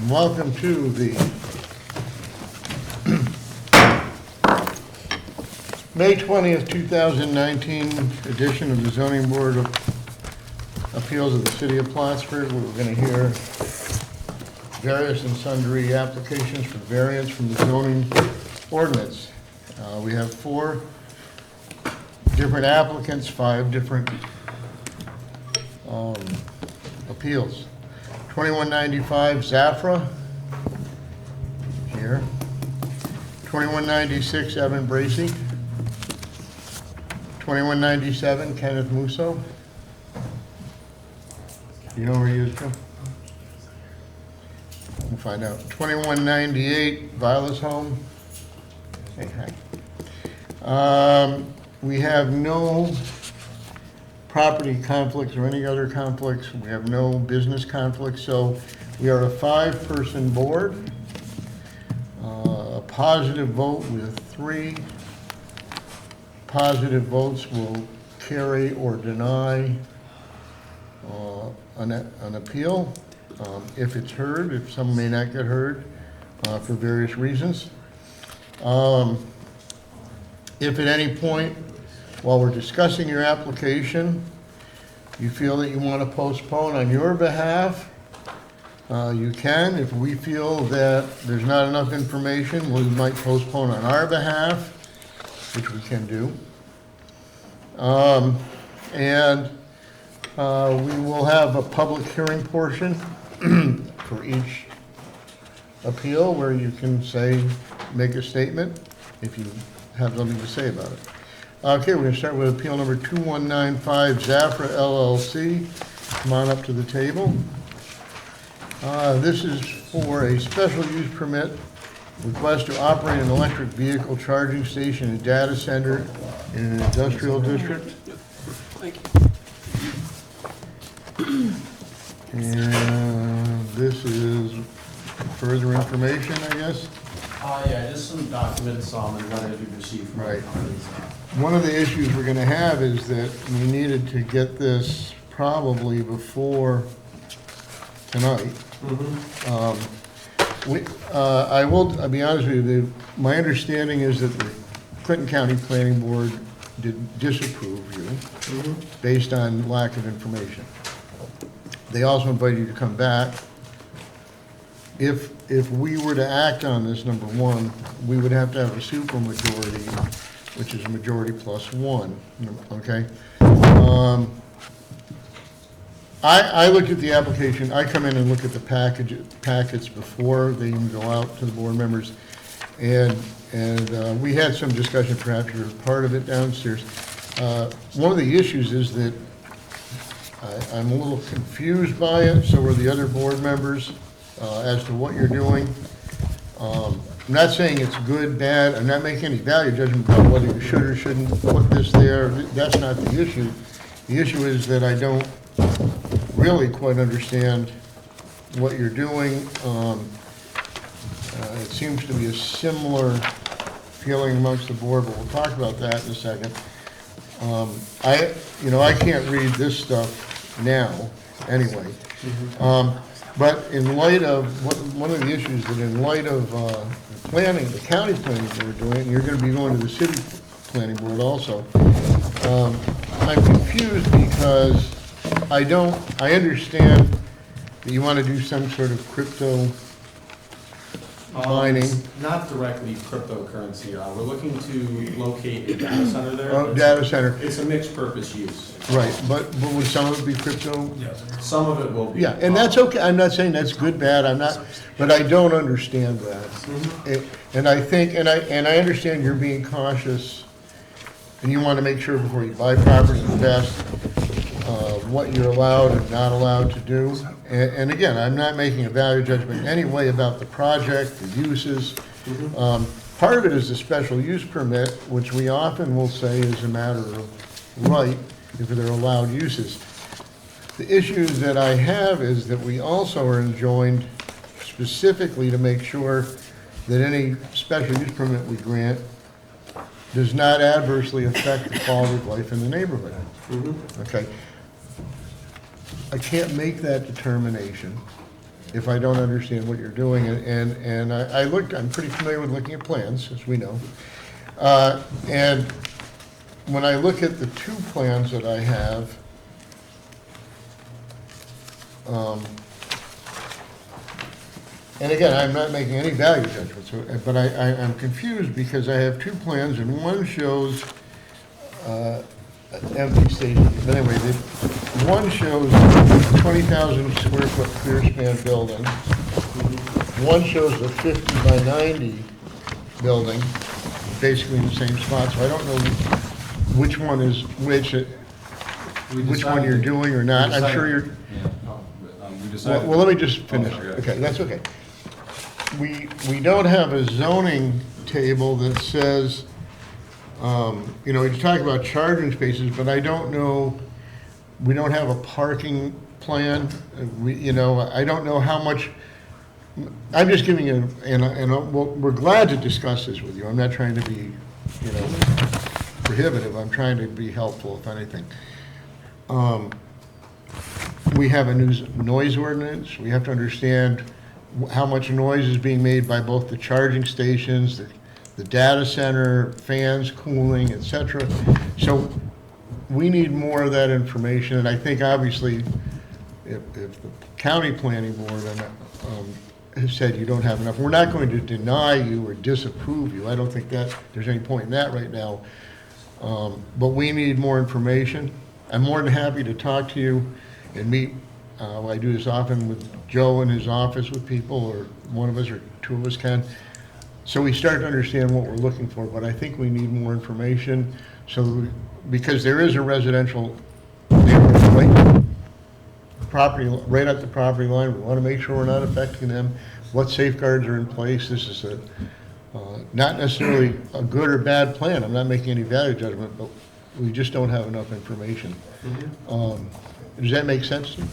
Welcome to the May 20th, 2019 edition of the Zoning Board of Appeals of the City of Plattsburgh. We're going to hear various and sundry applications for variance from the zoning ordinance. We have 4 different applicants, 5 different appeals. 2195 Zafra, here. 2196 Evan Bracy. 2197 Kenneth Musso. You know where he is, Joe? We'll find out. 2198 Viola's Home. Hey, hi. We have no property conflicts or any other conflicts. We have no business conflicts, so we are a 5-person board. A positive vote with 3 positive votes will carry or deny an appeal if it's heard, if some may not get heard for various reasons. If at any point while we're discussing your application, you feel that you want to postpone on your behalf, you can. If we feel that there's not enough information, we might postpone on our behalf, which we can do. We will have a public hearing portion for each appeal where you can make a statement if you have something to say about it. Okay, we're going to start with appeal number 2195, Zafra LLC. Come on up to the table. This is for a special use permit, request to operate an electric vehicle charging station and data center in an industrial district. Thank you. And this is further information, I guess? Yeah, just some documents and letters we've received from Right. companies. One of the issues we're going to have is that we needed to get this probably before tonight. Mm-hmm. I'll be honest with you, my understanding is that the Clinton County Planning Board did disapprove you based on lack of information. They also invited you to come back. If we were to act on this, number one, we would have to have a supermajority, which is a majority plus 1, okay? I looked at the application. I come in and look at the packets before they even go out to the board members. And we had some discussion, perhaps you're part of it downstairs. One of the issues is that I'm a little confused by it, so are the other board members, as to what you're doing. I'm not saying it's good, bad. I'm not making any value judgment about whether you should or shouldn't put this there. That's not the issue. The issue is that I don't really quite understand what you're doing. It seems to be a similar feeling amongst the board, but we'll talk about that in a second. I can't read this stuff now anyway. But in light of, one of the issues that in light of the county planning board doing it, and you're going to be going to the city planning board also, I'm confused because I understand that you want to do some sort of crypto mining. Not directly cryptocurrency. We're looking to locate a data center there. Oh, data center. It's a mixed purpose use. Right, but would some of it be crypto? Yes. Some of it will be. Yeah, and that's okay. I'm not saying that's good, bad. I'm not, but I don't understand that. And I think, and I understand you're being cautious, and you want to make sure before you buy property invest what you're allowed and not allowed to do. And again, I'm not making a value judgment anyway about the project, the uses. Part of it is a special use permit, which we often will say is a matter of right if they're allowed uses. The issue that I have is that we also are enjoined specifically to make sure that any special use permit we grant does not adversely affect the quality of life in the neighborhood. Okay. I can't make that determination if I don't understand what you're doing. And I'm pretty familiar with looking at plans, as we know. And when I look at the two plans that I have, and again, I'm not making any value judgments, but I'm confused because I have two plans, and one shows empty station. But anyway, one shows 20,000 square foot clear span building. One shows a 50 by 90 building, basically in the same spot. So I don't know which one is which one you're doing or not. I'm sure you're. Well, let me just finish. Okay, that's okay. We don't have a zoning table that says, you know, we talk about charging spaces, but I don't know, we don't have a parking plan. You know, I don't know how much, I'm just giving you, we're glad to discuss this with you. I'm not trying to be, you know, prohibitive. I'm trying to be helpful, if anything. We have a new noise ordinance. We have to understand how much noise is being made by both the charging stations, the data center, fans, cooling, et cetera. So we need more of that information, and I think obviously if the county planning board has said you don't have enough, we're not going to deny you or disapprove you. I don't think that there's any point in that right now. But we need more information. I'm more than happy to talk to you and meet. I do this often with Joe in his office with people, or one of us or two of us can. So we start to understand what we're looking for, but I think we need more information. So, because there is a residential neighborhood right at the property line, we want to make sure we're not affecting them. What safeguards are in place? This is not necessarily a good or bad plan. I'm not making any value judgment, but we just don't have enough information. Does that make sense to you?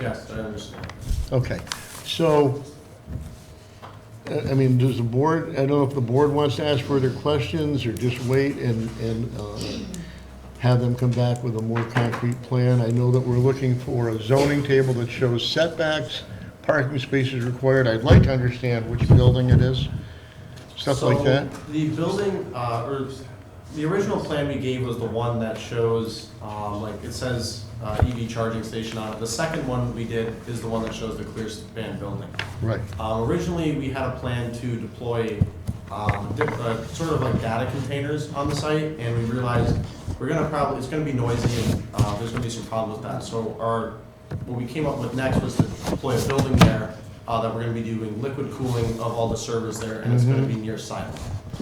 Yes, I understand. Okay, so, I mean, does the board, I don't know if the board wants to ask further questions or just wait and have them come back with a more concrete plan. I know that we're looking for a zoning table that shows setbacks, parking spaces required. I'd like to understand which building it is, stuff like that. So the building, or the original plan we gave was the one that shows, like it says EV charging station on it. The second one we did is the one that shows the clear span building. Right. Originally, we had a plan to deploy sort of like data containers on the site, and we realized it's gonna be noisy, and there's gonna be some problems with that. So what we came up with next was to deploy a building there that we're gonna be doing liquid cooling of all the servers there, and it's gonna be near site.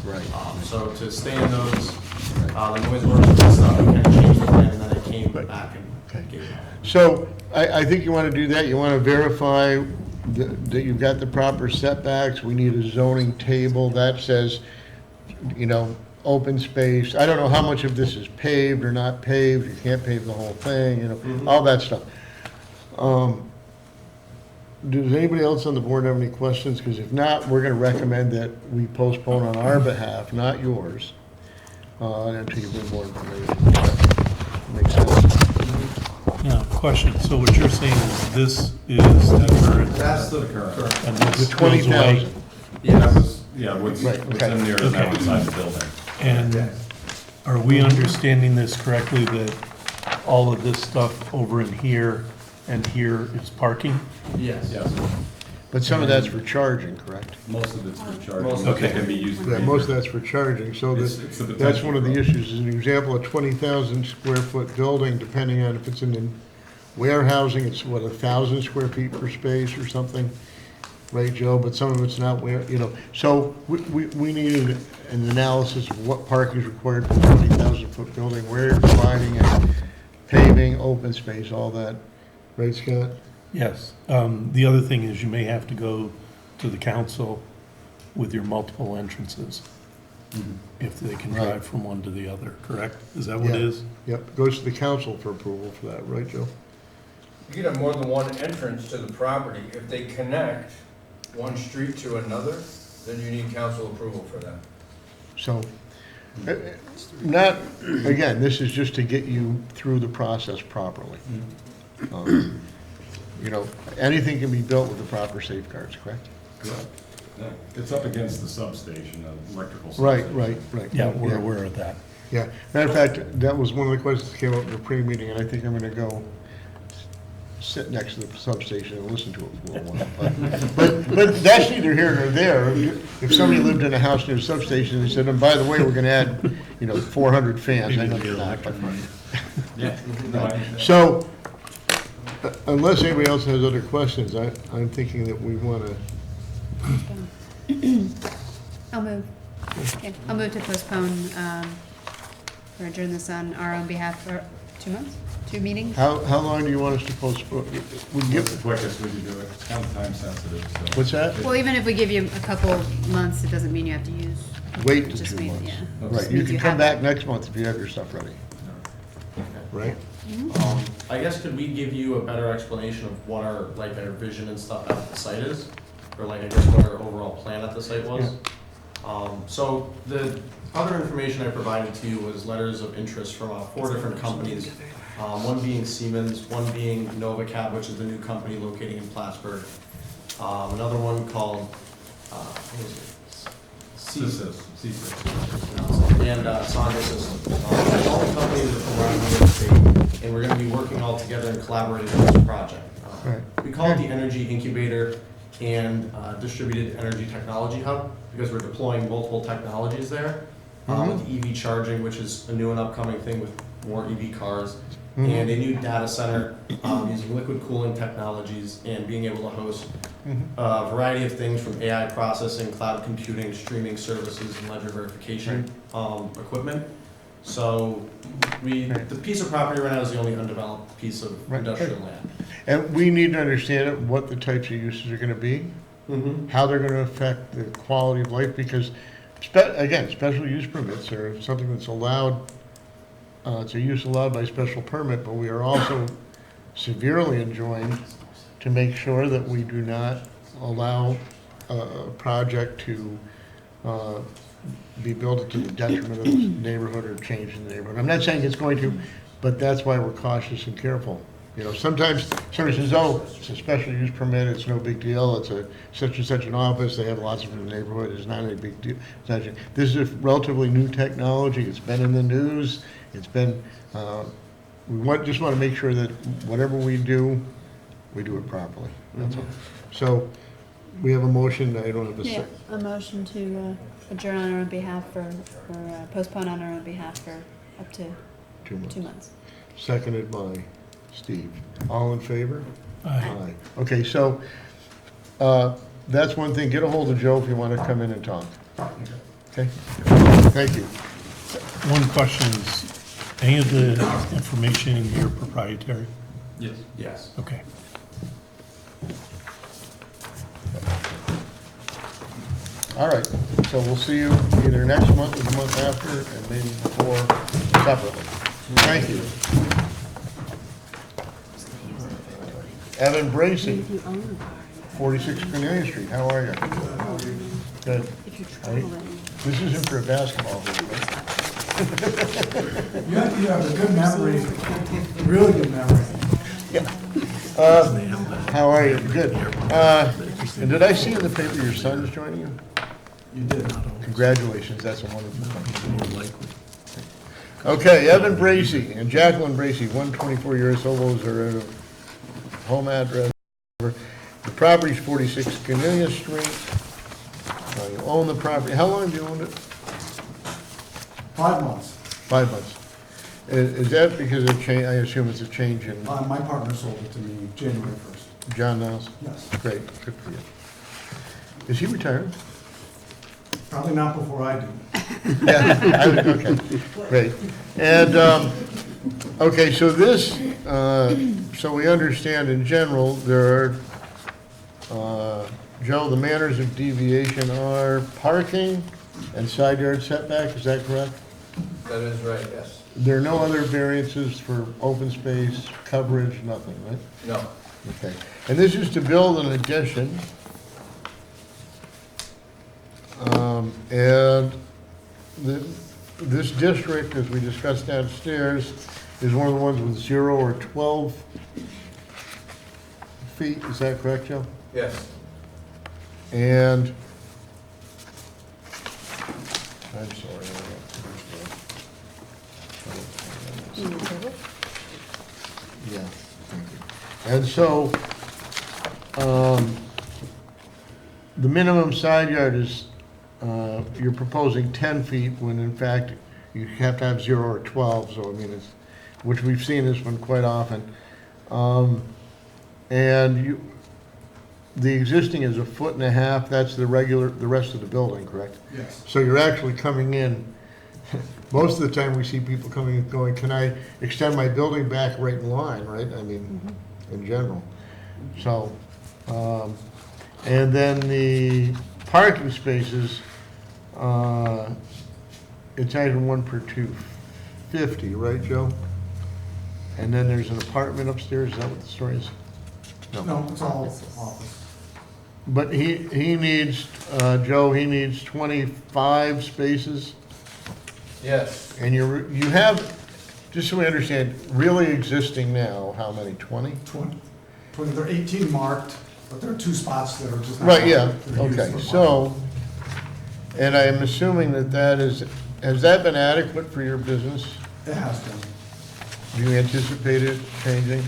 Right. So to stay in those, the noise ordinance and stuff, we kind of changed the plan, and then it came back and gave it. So I think you want to do that. You want to verify that you've got the proper setbacks. We need a zoning table that says, you know, open space. I don't know how much of this is paved or not paved. You can't pave the whole thing, you know, all that stuff. Does anybody else on the board have any questions? Because if not, we're going to recommend that we postpone on our behalf, not yours, until you bring more information. Makes sense? Yeah, question. So what you're saying is this is the current. That's the current. And The this goes away. 20,000. Yeah, that was, What's Right, okay. in there is now inside the building. And are we understanding this correctly, that all of this stuff over in here and here is parking? yes. Yes, But some of that's for charging, correct? most of it's for charging, Most but of it it. can be used. Yeah, most of that's for charging, so It's that, the that's potential one of the for- issues. As an example, a 20,000 square foot building, depending on if it's in the warehousing, it's what, 1,000 square feet per space or something, right, Joe? But some of it's not you know, so we needed an analysis of what parking is required for a 20,000 foot building, where you're providing it, paving, open space, all that, right, Scott? Yes. The other thing is you may have to go to the council with your multiple entrances, if they can Right. drive from one to the other, correct? Is that what it Yeah. is? Yep, goes to the council for approval for that, right, Joe? You can have more than one entrance to the property. If they connect one street to another, then you need council approval for that. So, not, again, this is just to get you through the process properly. you know, anything can be built with the proper safeguards, correct? Correct. Yeah, it's up against the substation, the electrical Right, substation. right. Yeah, we're aware of that. Yeah, matter of fact, that was one of the questions that came up in the pre-meeting, and I think I'm gonna go sit next to the substation and listen to it for a little while. But that's neither here nor there. If somebody lived in a house near a substation and said, and by the way, we're gonna add, 400 fans, I know you're not, but. Yeah. No, I understand. So, unless anybody else has other questions, I'm thinking that we wanna, I'll move. Okay, I'll move to postpone, or adjourn this on our own behalf for 2 months, 2 meetings? how long do you want us to postpone? We What's give, the quickest we can do it? It's kind of time sensitive, so. what's that? Well, even if we give you a couple months, it doesn't mean you have to use. Wait till just 2 mean- months. yeah. Right, Just you means can you come have back it. next month if you have your stuff ready, right? I guess could we give you a better explanation of what our, like, our vision and stuff at the site is? Or like, I guess what our overall plan at the site was? So the other information I provided to you was letters of interest from 4 different companies. One being Siemens, one being NovaCab, which is the new company located in Plattsburgh. Another one called, what was it? CSIS. And Sonda Systems. All the companies are from around New York State, and we're gonna be working all together and collaborating on this project. Right. We call it the Energy Incubator and Distributed Energy Technology Hub, because we're deploying multiple technologies there. With EV charging, which is a new and upcoming thing with more EV cars, and a new data center using liquid cooling technologies and being able to host a variety of things from AI processing, cloud computing, streaming services, and ledger verification equipment. So the piece of property right now is the only undeveloped piece of Right. industrial land. And we need to understand what the types of uses are gonna be, how they're gonna affect the quality of life, because, again, special use permits are something that's allowed, it's a use allowed by special permit, but we are also severely enjoined to make sure that we do not allow a project to be built to the detriment of the neighborhood or change in the neighborhood. I'm not saying it's going to, but that's why we're cautious and careful. Sometimes somebody says, oh, it's a special use permit, it's no big deal, it's a such and such an office, they have lots of them in the neighborhood, it's not a big deal. This is a relatively new technology, it's been in the news, it's been, just want to make sure that whatever we do it properly, that's all. So, we have a motion, I don't have a Yeah, second. a motion to adjourn on our own behalf or postpone on our own behalf for up to 2 months. 2 months. Seconded by Steve. All in favor? Aye. Okay, so, that's one thing, get a hold of Joe if you want to come in and talk. Okay? Thank you. One question is, any of the information in your proprietary? Yes. Yes. Okay. All right, so we'll see you either next month or the month after, and maybe before separately. Thank you. Evan Bracy, 46 Cornelia Street, how are you? Good. All right. This isn't for a basketball game, right? You have a good memory, really good memory. How are you? Good. And did I see in the paper your son's joining you? You did. Congratulations, that's a wonderful thing. Okay, Evan Bracy and Jacqueline Bracy, 124 years old, are at a home address. The property's 46 Cornelia Street. You own the property. How long have you owned it? 5 months. 5 months. Is that because of change, I assume it's a change in My partner sold it to me January 1st. John Niles? Yes. Great, good for you. Is he retired? Probably not before I do. Yeah, okay, great. And, okay, so this, so we understand in general, there are, Joe, the manners of deviation are parking and side yard setback, is that correct? That is right, yes. There are no other variances for open space, coverage, nothing, right? No, Okay, and this is to build an addition. And this district, as we discussed downstairs, is one of the ones with 0 or 12 feet, is that correct, Joe? Yes. And, I'm sorry. Yeah, thank you. And so, the minimum side yard is, you're proposing 10 feet when in fact you have to have 0 or 12, so I mean, it's, which we've seen this one quite often. And you, the existing is 1.5 feet, that's the regular, the rest of the building, correct? Yes. So you're actually coming in, most of the time we see people coming and going, can I extend my building back right in line, right? I mean, in general. So, and then the parking spaces, it's either 1 per 250, right, Joe? And then there's an apartment upstairs, is that what the story is? No, it's all Offices. office. But he needs, Joe, he needs 25 spaces, Yes. and you have, just so we understand, really existing now, how many, 20? 20, they're 18 marked, but there are 2 spots that are just not. Right, yeah, marked. They're used okay, for so, and I'm assuming that is, has that been adequate for your business? parking. It has been. Do you anticipate it changing?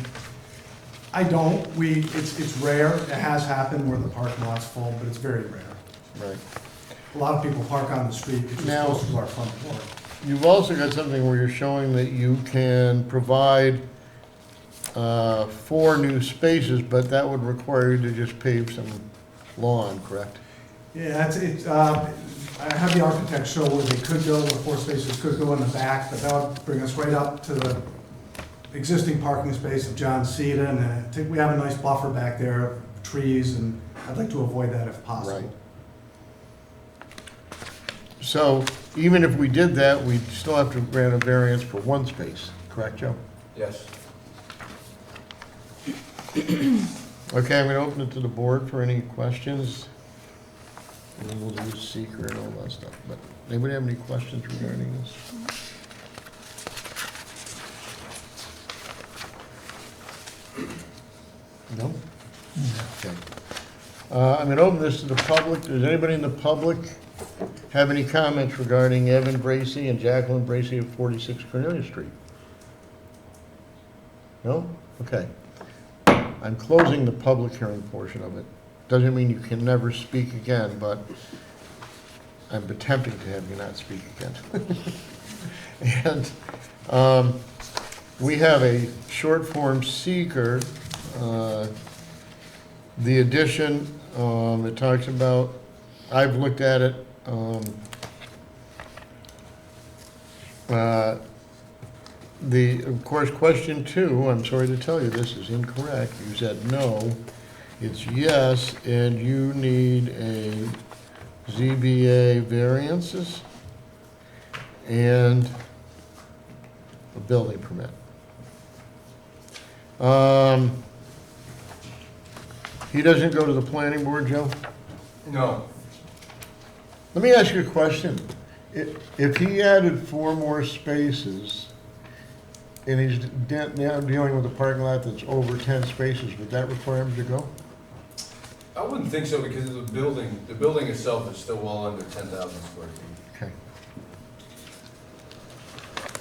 I don't, it's rare, it has happened where the parking lot's full, but it's very rare. Right. A lot of people park on the street, which is Now- close to our front door. You've also got something where you're showing that you can provide 4 new spaces, but that would require you to just pave some lawn, correct? Yeah, I have the architect show where they could go, where 4 spaces could go in the back, but that would bring us right up to the existing parking space of John Cena, and I think we have a nice buffer back there of trees, and I'd like to avoid that if possible. Right. So even if we did that, we'd still have to grant a variance for 1 space, correct, Joe? Yes. Okay, I'm gonna open it to the board for any questions. And then we'll do seeker and all that stuff, but anybody have any questions regarding this? No? Okay. I'm gonna open this to the public. Does anybody in the public have any comments regarding Evan Bracy and Jacqueline Bracy of 46 Cornelia Street? No? Okay. I'm closing the public hearing portion of it. Doesn't mean you can never speak again, but I'm attempting to have you not speak again. And we have a short form seeker. The addition, it talks about, I've looked at it. Of course, question 2, I'm sorry to tell you, this is incorrect. You said no. It's yes, and you need a ZBA variances and a building permit. He doesn't go to the planning board, Joe? No. Let me ask you a question. If he added 4 more spaces, and he's now dealing with a parking lot that's over 10 spaces, would that require him to go? I wouldn't think so because of the building itself is still well under 10,000 square feet.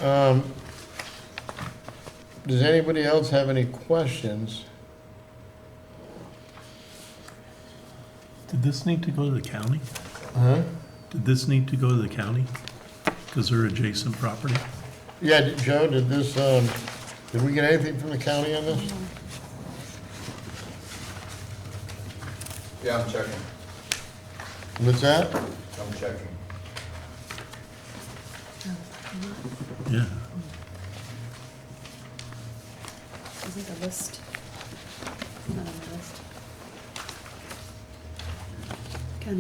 Okay. Does anybody else have any questions? Did this need to go to the county? Huh? Did this need to go to the county? Because they're adjacent property? Yeah, Joe, did this, did we get anything from the county on this? Yeah, I'm checking. What's that? I'm checking. Yeah. Isn't the list? Not on the list.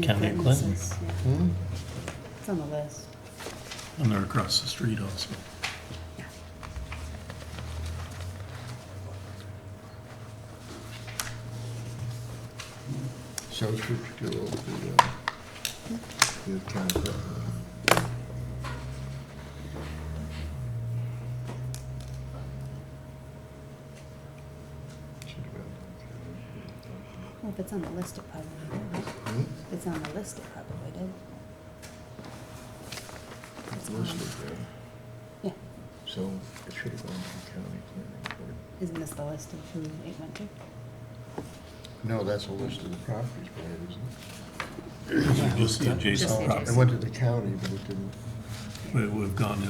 County of Clinton. says, yeah, Hmm? It's on the list. And they're across the street also. So it's to the county. It's on the list it probably did. Hmm? It's on the list it probably did. It's listed there, Yeah, so it should have gone to the county planning board. isn't this the list of who it went to? No, that's a list of the properties, but it isn't. Just the Just adjacent the property. It went to the county, but it didn't. It would have gone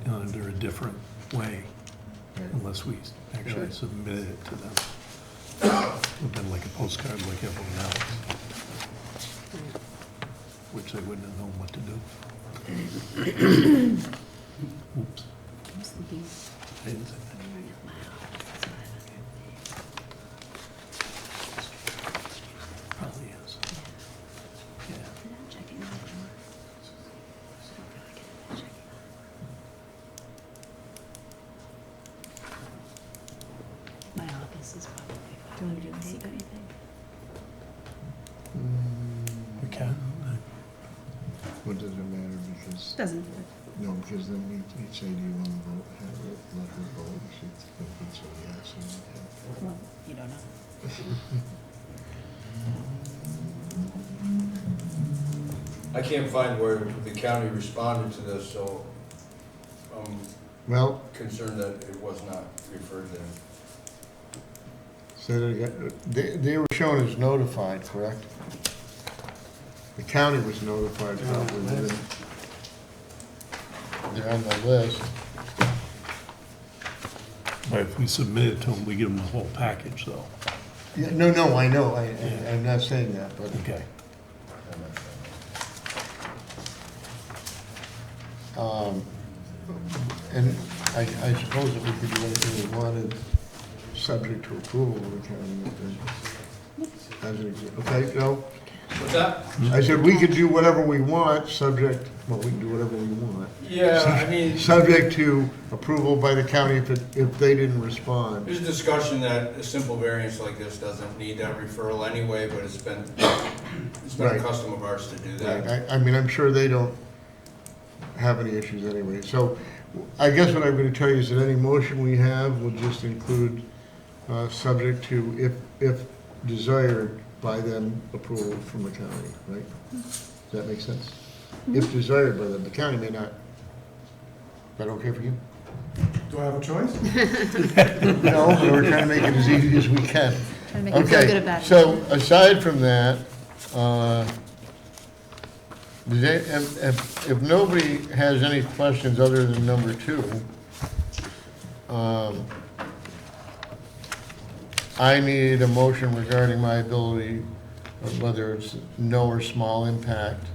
under a different way unless we actually Right. submitted it to them. It would have been like a postcard like everyone else, which they wouldn't have known what to do. Oops. I was thinking, I didn't say that. Probably is. Yeah. checking that one. My office is probably. Do you want to do a secret? We can. What does it matter, because, Doesn't. no, because then he'd say, do you want to vote, have it, let her vote, she'd say yes, and we'd Well, you don't know. I can't find where the county responded to this, so I'm well, concerned that it was not referred there. say that again, they were shown as notified, correct? The county was notified probably, they're on the list. But if we submit it to them, we give them the whole package though. Yeah, no, I know, I'm not saying that, but. Okay. And I suppose that we could do anything we wanted, subject to approval of the county. Okay, no, What's that? I said we could do whatever we want, subject, well, we can do whatever we want. Yeah, I mean, Subject to approval by the county if they didn't respond. there's discussion that a simple variance like this doesn't need that referral anyway, but it's been Right. a custom of ours to do Right, that. I mean, I'm sure they don't have any issues anyway. So I guess what I'm gonna tell you is that any motion we have will just include, subject to, if desired by them, approval from the county, right? Does that make sense? If desired by them, the county may not. Is that okay for you? Do I have a choice? No, but we're trying to make it as easy as we can. Trying to make you feel good Okay, about it. so aside from that, if nobody has any questions other than number 2, I need a motion regarding my ability, whether it's no or small impact,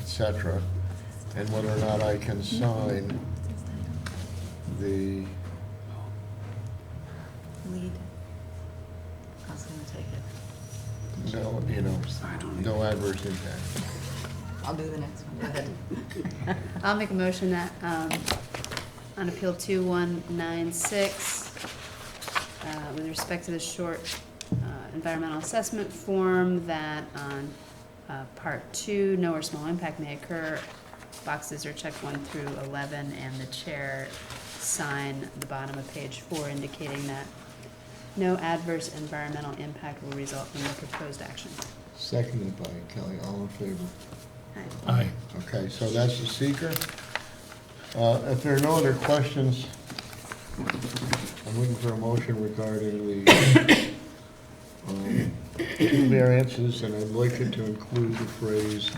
et cetera, and whether or not I can sign the, Lead. I was gonna take it. no, no adverse impact. I'll do the next one. Go ahead. I'll make a motion that, on Appeal 2196, with respect to the short environmental assessment form, that on Part 2, no or small impact may occur, boxes are checked 1 through 11, and the chair sign the bottom of page 4 indicating that no adverse environmental impact will result from the proposed action. Seconded by Kelly, all in favor? Aye. Okay, so that's the seeker. If there are no other questions, I'm looking for a motion regarding the 2 variances, and I'd like it to include the phrase,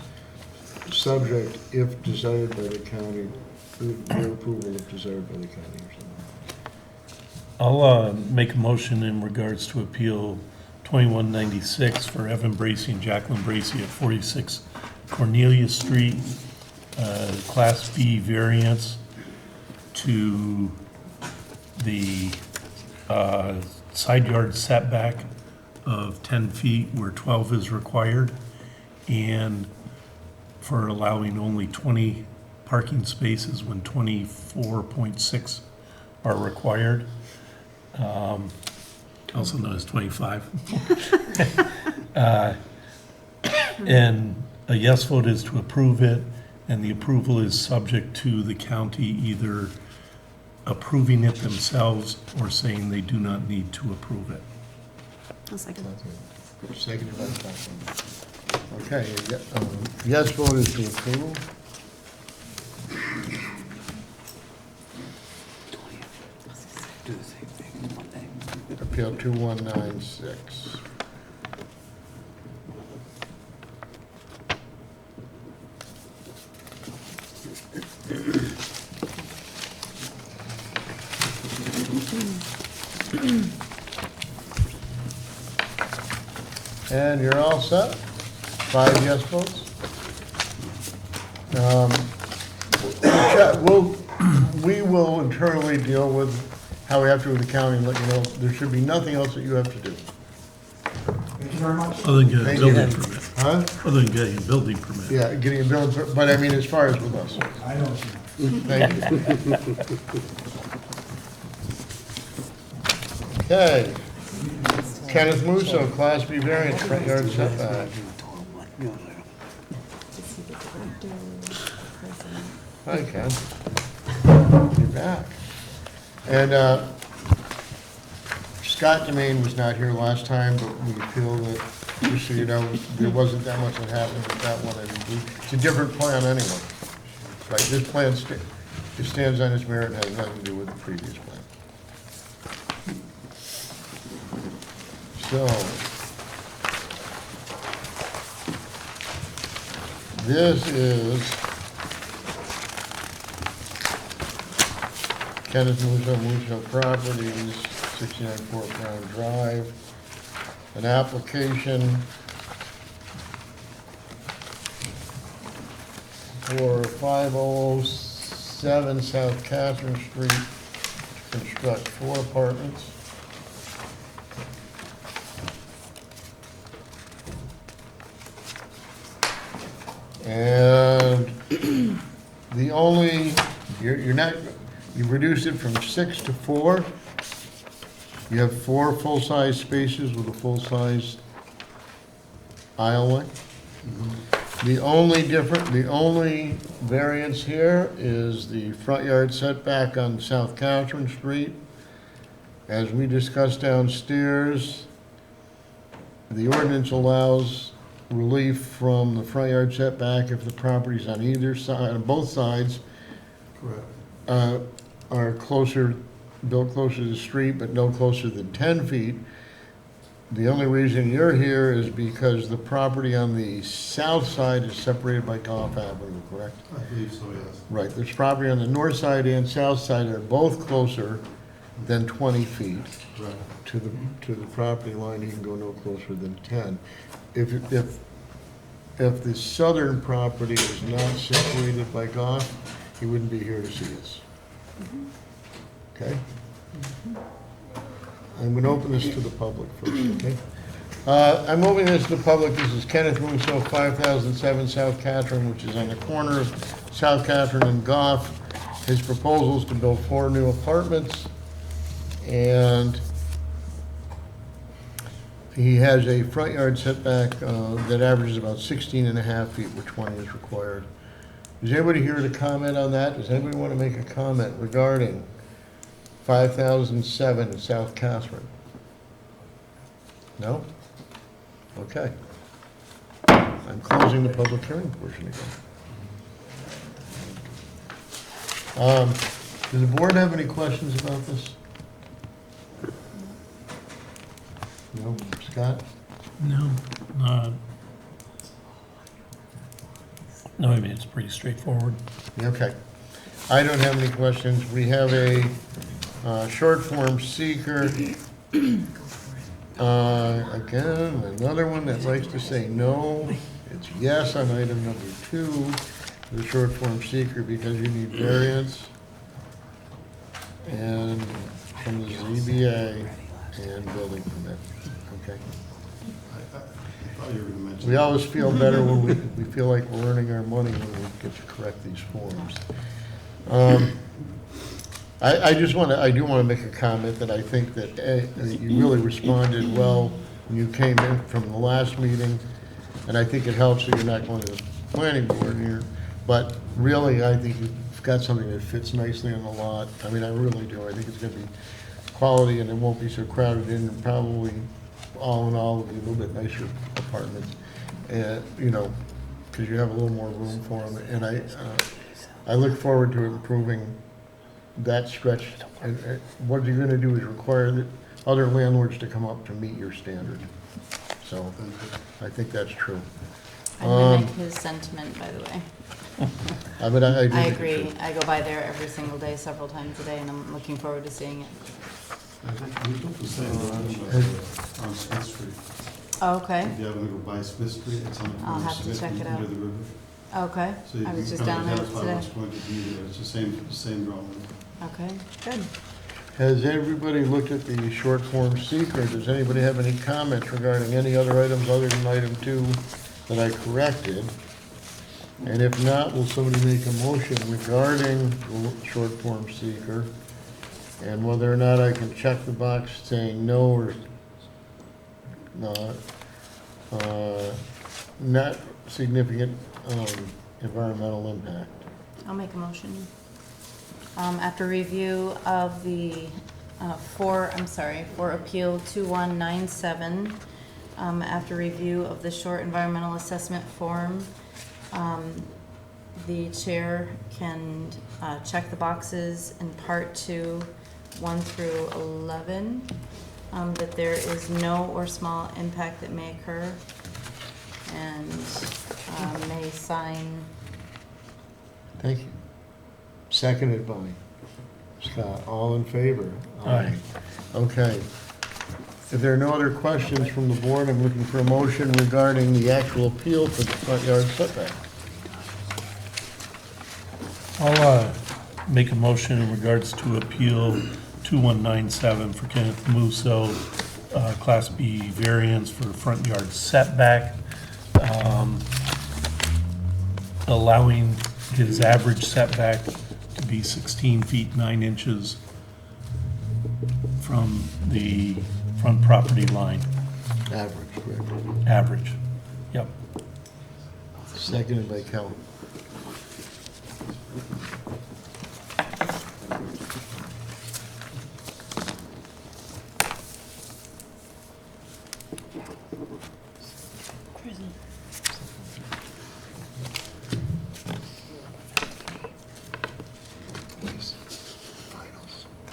subject if desired by the county, their approval if desired by the county or something. I'll make a motion in regards to Appeal 2196 for Evan Bracy and Jacqueline Bracy at 46 Cornelia Street, Class B variance to the side yard setback of 10 feet where 12 is required, and for allowing only 20 parking spaces when 24.6 are required, also known as 25. And a yes vote is to approve it, and the approval is subject to the county either approving it themselves or saying they do not need to approve it. I'll second. Sounds good. Seconded by Councilman. Okay, yes vote is to approve. Appeal 2196. And you're all set? 5 yes votes? We will internally deal with how we have to with the county and let you know. There should be nothing else that you have to do. Thank you very much. Other than getting a Thank you. building permit. Huh? Other than getting a building permit. Yeah, getting a bill, but I mean, as far as with us. I know what you mean. Thank you. Okay. Kenneth Musso, Class B variance, front yard setback. Hi, Ken. You're back. And Scott Demain was not here last time, but we feel that, just so you know, there wasn't that much that happened with that one. And it's a different plan anyway. Right, this plan, it stands on its merit and has nothing to do with the previous plan. So, this is Kenneth Musso Properties, 69 Fort Brown Drive, an application for 5007 South Catherine Street to construct 4 apartments. And the only, you're not, you've reduced it from 6 to 4. You have 4 full-size spaces with a full-size aisleway. The only variance here is the front yard setback on South Catherine Street. As we discussed downstairs, the ordinance allows relief from the front yard setback if the properties on either side, on both sides, are closer, built closer to the street, but no closer than 10 feet. The only reason you're here is because the property on the south side is separated by Goff Avenue, correct? I believe so, yes. Right, there's property on the north side and south side are both closer than 20 feet Right. to the property line. You can go no closer than 10. If the southern property is not separated by Goff, he wouldn't be here to see us. Okay? I'm going to open this to the public first, okay? I'm opening this to the public. This is Kenneth Musso, 5007 South Catherine, which is on the corner of South Catherine and Goff. His proposal is to build 4 new apartments, and he has a front yard setback that averages about 16.5 feet, where 20 is required. Is anybody here to comment on that? Does anybody want to make a comment regarding 5007 South Catherine? No? Okay. I'm closing the public hearing portion again. Does the board have any questions about this? No? Scott? No, no, I mean, it's pretty straightforward. Okay. I don't have any questions. We have a short form seeker. Again, another one that likes to say no. It's yes on item number 2, the short form seeker, because you need variance and from the ZBA and building permit. Okay. I thought you were going to mention. We always feel better when we feel like we're earning our money when we get to correct these forms. I do want to make a comment that I think that you really responded well when you came in from the last meeting, and I think it helps that you're not going to the planning board here, but really, I think you've got something that fits nicely on the lot. I mean, I really do. I think it's going to be quality, and it won't be so crowded in, and probably all in all, it'll be a little bit nicer apartments, and, you know, because you have a little more room for them, and I look forward to improving that stretch, and what you're gonna do is require the other landlords to come up to meet your standard. So, I think that's true. I mimic his sentiment, by the way. But I do I think it's agree. true. I go by there every single day, several times a day, and I'm looking forward to seeing it. I think we built the same garage on Smith Street. Oh, okay, If you ever go by Smith Street, it's on the I'll corner of have to Smith check and it out. near the river. okay. So you I was can just kind down of there identify today. what's going to be there. It's the same drawing. Okay, good. Has everybody looked at the short form seeker? Does anybody have any comments regarding any other items other than item 2 that I corrected? And if not, will somebody make a motion regarding the short form seeker? And whether or not I can check the box saying no or not significant environmental impact. I'll make a motion. After review of the, for Appeal 2197, after review of the short environmental assessment form, the chair can check the boxes in Part 2, 1 through 11, that there is no or small impact that may occur, and may sign. Thank you. Seconded by Scott. All in favor? Aye. Okay. If there are no other questions from the board, I'm looking for a motion regarding the actual appeal for the front yard setback. I'll make a motion in regards to Appeal 2197 for Kenneth Musso, Class B variance for front yard setback, allowing his average setback to be 16 feet 9 inches from the front property line, Average, correct. average. Yep. Seconded by Kelly.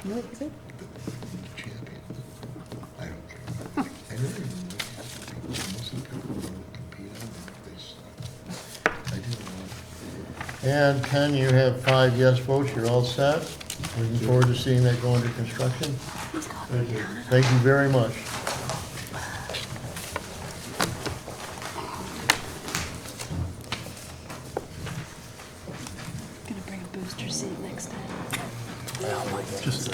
No, is it? Champion. I don't care. I never even look at people who mustn't compete on them if they suck. I do know. And Ken, you have 5 yes votes, you're all set. Looking forward to seeing that go under construction. Thank you. Thank you very much. Gonna bring a booster seat next time. Just,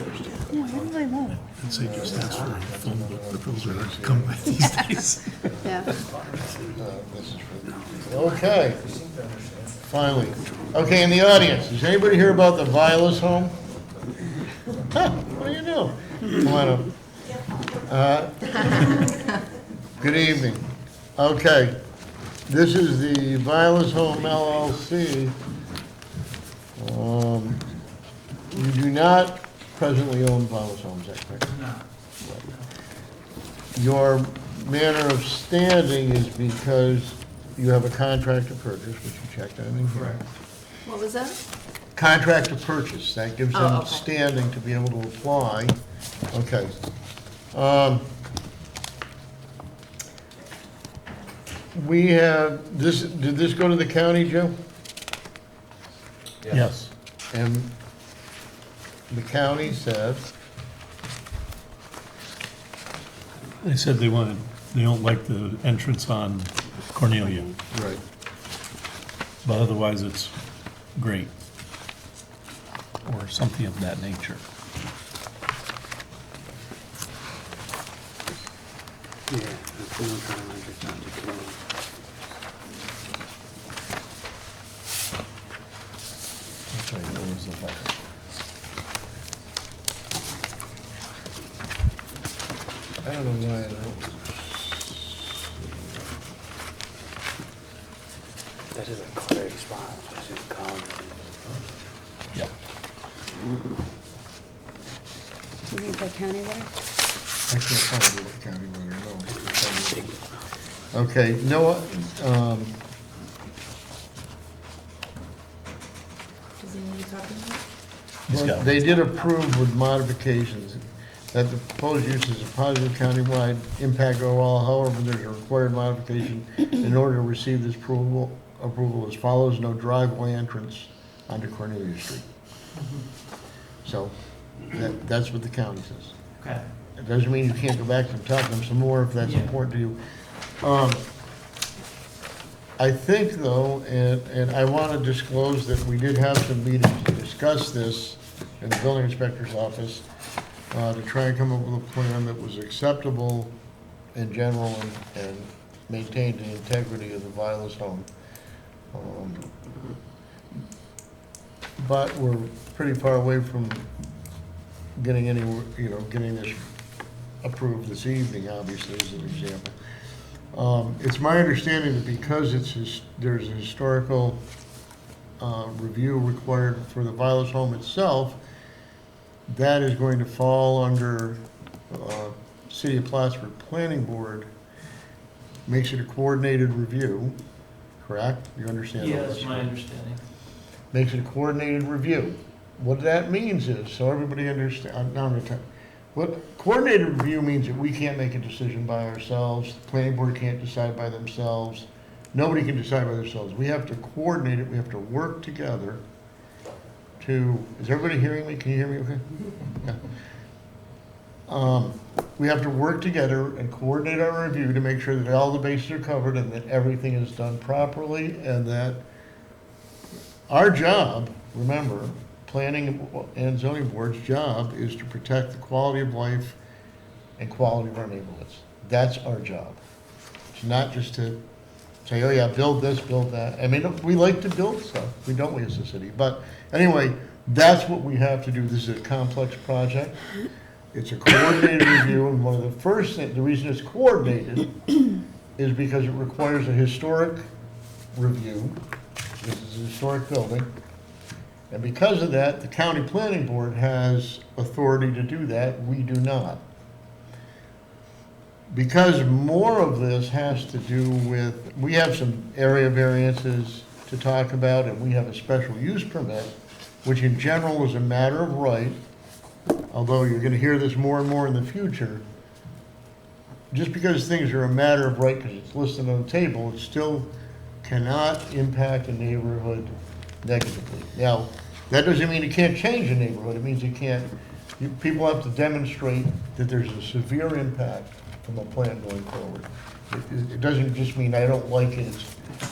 Oh, I really won't. I'd say just ask for a phone book, but those are hard to come by these days. Yeah. This is for okay, finally. Okay, in the audience, does anybody hear about the Vilas home? Huh, what do you know? Come on up. Good evening. Okay, this is the Vilas Home LLC. You do not presently own Vilas Homes, is that correct? No. Your manner of standing is because you have a contract to purchase, which you checked on in here. What was that? Contract to purchase, that gives Oh, them okay. standing to be able to apply. Okay. We have, did this go to the county, Joe? Yes. And the county said, They said they don't like the entrance on Cornelia, right, but otherwise it's great. Or something of that nature. Yeah, that's what I'm trying to understand. that's right, that was the letter. I don't know why I don't. That is a clear spot, as you call it. Yeah. You think by county letter? I can't find the county letter, no. Okay, no, Does he need a copy of it? He's got they did approve with modifications that the proposed use is a positive countywide impact overall. However, there's a required modification in order to receive this approval as follows: no driveway entrance onto Cornelia Street. So that's what the county says. Okay. It doesn't mean you can't go back and talk to them some more if that's Yeah. important to you. I think though, and I want to disclose that we did have some meetings to discuss this in the building inspector's office, to try and come up with a plan that was acceptable in general and maintained the integrity of the Vilas home. But we're pretty far away from getting any, getting this approved this evening, obviously, as an example. It's my understanding that because there's a historical review required for the Vilas home itself, that is going to fall under City of Plattsburgh Planning Board, makes it a coordinated review, correct? You understand all Yeah, this? that's my understanding. Makes it a coordinated review. What that means is, so everybody understands, what coordinated review means that we can't make a decision by ourselves, the planning board can't decide by themselves, nobody can decide by themselves. We have to coordinate it, we have to work together to, is everybody hearing me? Can you hear me okay? Yeah. We have to work together and coordinate our review to make sure that all the bases are covered and that everything is done properly, and that our job, remember, planning and zoning board's job is to protect the quality of life and quality of our neighborhoods. That's our job. It's not just to say, oh yeah, build this, build that. I mean, we like to build stuff. We don't, we as a city. But anyway, that's what we have to do. This is a complex project. It's a coordinated review, and one of the first things, the reason it's coordinated is because it requires a historic review. This is a historic building. And because of that, the county planning board has authority to do that. We do not. Because more of this has to do with, we have some area variances to talk about, and we have a special use permit, which in general is a matter of right, although you're going to hear this more and more in the future. Just because things are a matter of right because it's listed on the table, it still cannot impact a neighborhood negatively. Now, that doesn't mean it can't change a neighborhood. It means it can't, people have to demonstrate that there's a severe impact from a plan going forward. It doesn't just mean I don't like it,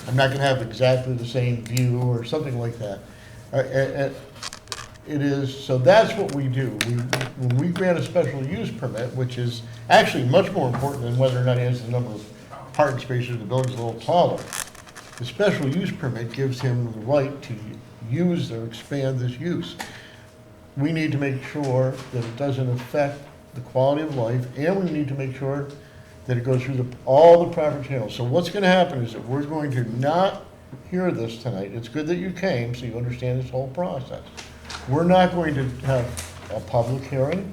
I'm not gonna have exactly the same view or something like that. It is, so that's what we do. When we grant a special use permit, which is actually much more important than whether or not it has the number of parking spaces, the building's a little taller. The special use permit gives him the right to use or expand this use. We need to make sure that it doesn't affect the quality of life, and we need to make sure that it goes through all the proper channels. So what's going to happen is that we're going to not hear this tonight. It's good that you came, so you understand this whole process. We're not going to have a public hearing.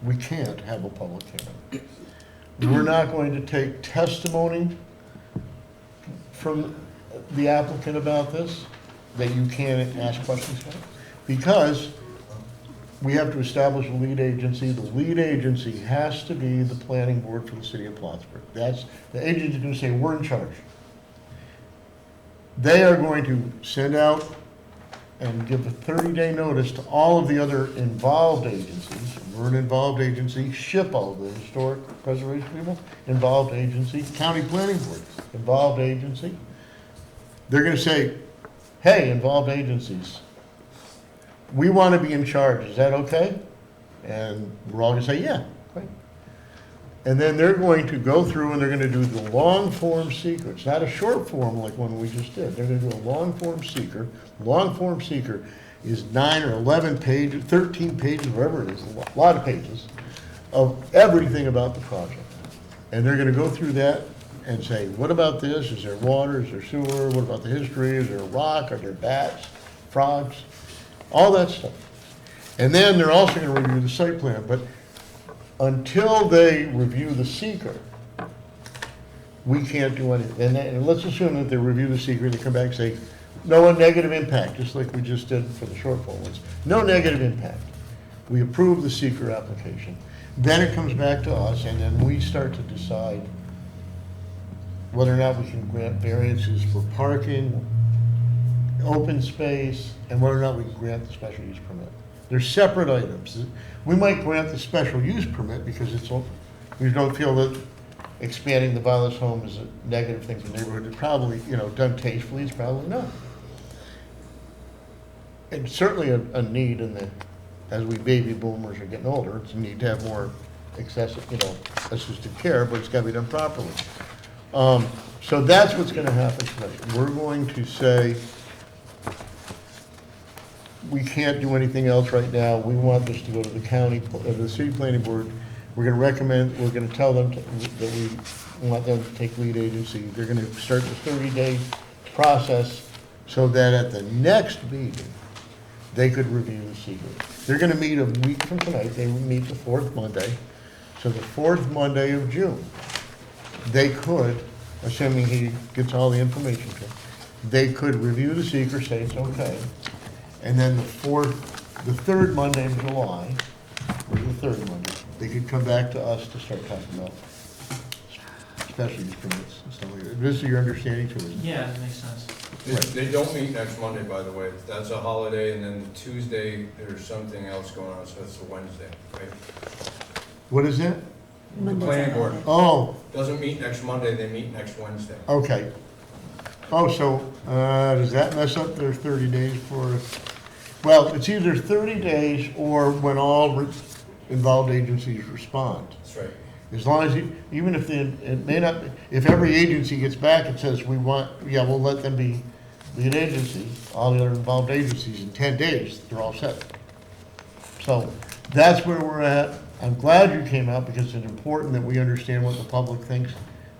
We can't have a public hearing. We're not going to take testimony from the applicant about this, that you can't ask questions about, because we have to establish a lead agency. The lead agency has to be the planning board for the city of Plattsburgh. That's, the agency is going to say, we're in charge. They are going to send out and give a 30-day notice to all of the other involved agencies. We're an involved agency, SHIP, all the historic preservation people, involved agency, county planning board, involved agency. They're going to say, hey, involved agencies, we want to be in charge, is that okay? And we're all going to say, yeah, great. And then they're going to go through and they're going to do the long form seeker. It's not a short form like one we just did. They're going to do a long form seeker. Long form seeker is 9 or 11 pages, 13 pages, whatever it is, a lot of pages of everything about the project. And they're going to go through that and say, what about this? Is there water? Is there sewer? What about the history? Is there a rock? Are there bats, frogs? All that stuff. And then they're also going to review the site plan. But until they review the seeker, we can't do anything. And let's assume that they review the secret, they come back and say, no negative impact, just like we just did for the shortfall ones. No negative impact. We approve the seeker application. Then it comes back to us, and then we start to decide whether or not we can grant variances for parking, open space, and whether or not we can grant the special use permit. They're separate items. We might grant the special use permit because we don't feel that expanding the Violet's home is a negative thing for the neighborhood. It's probably, done tastefully, it's probably not. It's certainly a need as we baby boomers are getting older, it's a need to have more accessible, assisted care, but it's gotta be done properly. So that's what's gonna happen tonight. We're going to say, we can't do anything else right now. We want this to go to the county, the city planning board. We're gonna tell them that we want them to take lead agency. They're gonna start the 30-day process so that at the next meeting, they could review the secret. They're gonna meet a week from tonight. They will meet the 4th Monday. So the 4th Monday of June, they could, assuming he gets all the information to them, they could review the secret, say it's okay. And then the 3rd Monday of July, or the 3rd Monday, they could come back to us to start talking about special use permits and stuff like that. This is your understanding too, isn't it? Yeah, that makes sense. They don't meet next Monday, by the way. That's a holiday, and then Tuesday, there's something else going on, so it's a Wednesday, right? What is that? The planning board Oh, doesn't meet next Monday, they meet next Wednesday. okay. Oh, so, does that mess up their 30 days for, well, it's either 30 days or when all involved agencies respond. That's right. As long as, even if it may not, if every agency gets back and says, we'll let them be lead agency, all the other involved agencies in 10 days, they're all set. So that's where we're at. I'm glad you came out because it's important that we understand what the public thinks,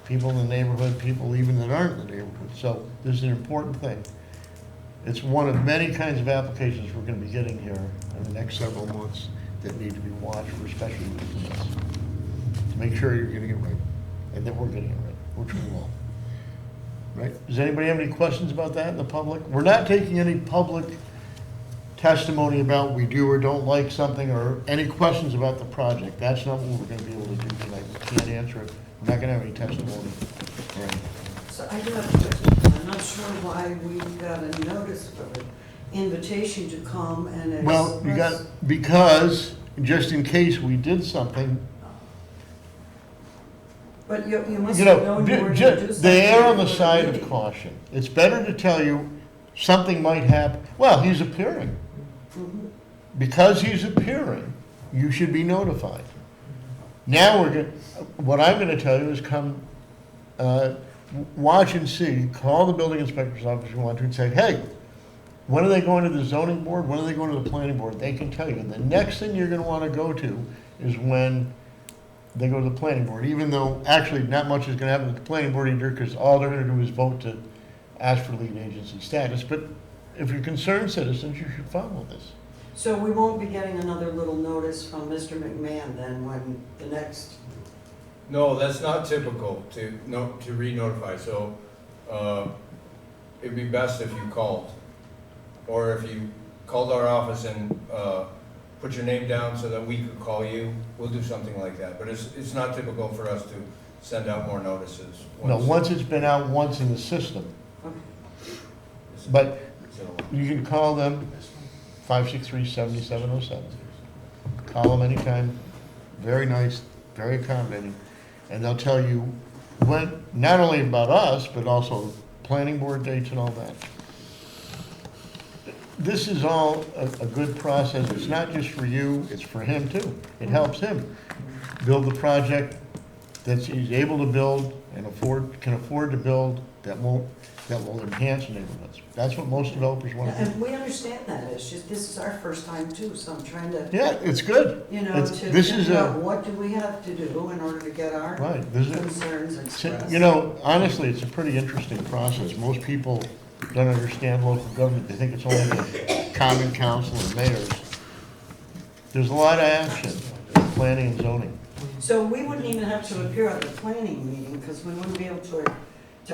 people in the neighborhood, people even that aren't in the neighborhood. So this is an important thing. It's one of many kinds of applications we're gonna be getting here in the next several months that need to be watched for special use permits. To make sure you're getting it right, and that we're getting it right, which we will. Right? Does anybody have any questions about that in the public? We're not taking any public testimony about we do or don't like something, or any questions about the project. That's not what we're gonna be able to do tonight. We can't answer it. We're not gonna have any testimony or anything. So I do have a question. I'm not sure why we got a notice of an invitation to come and express. Well, because, just in case we did something, But you must have known you were going to do something. they err on the before side of meeting. caution. It's better to tell you something might happen. Well, he's appearing. Mhm. Because he's appearing, you should be notified. Now what I'm gonna tell you is come, watch and see, call the building inspector's office if you want to, and say, hey, when are they going to the zoning board? When are they going to the planning board? They can tell you. And the next thing you're gonna wanna go to is when they go to the planning board, even though actually not much is gonna happen at the planning board either, because all they're gonna do is vote to ask for lead agency status. But if you're concerned citizens, you should follow this. So we won't be getting another little notice from Mr. McMahon then when the next, No, that's not typical to re-notify, so, it'd be best if you called. Or if you called our office and, put your name down so that we could call you, we'll do something like that. But it's not typical for us to send out more notices. No, once it's been out once in the system. okay. But So, you can call them, 563-7707. Call them anytime, very nice, very accommodating, and they'll tell you when, not only about us, but also planning board dates and all that. This is all a good process. It's not just for you, it's for him too. It helps him build the project that he's able to build and can afford to build that will enhance neighborhoods. That's what most developers want to do. And we understand that, it's just, this is our first time too, so I'm trying to, Yeah, it's good. you know, It's- to this is figure a- out what do we have to do in order to get our Right, this is, concerns expressed. you know, honestly, it's a pretty interesting process. Most people don't understand local government. They think it's only the common council and mayors. There's a lot of action, in planning and zoning. So we wouldn't even have to appear at the planning meeting, because we wouldn't be able to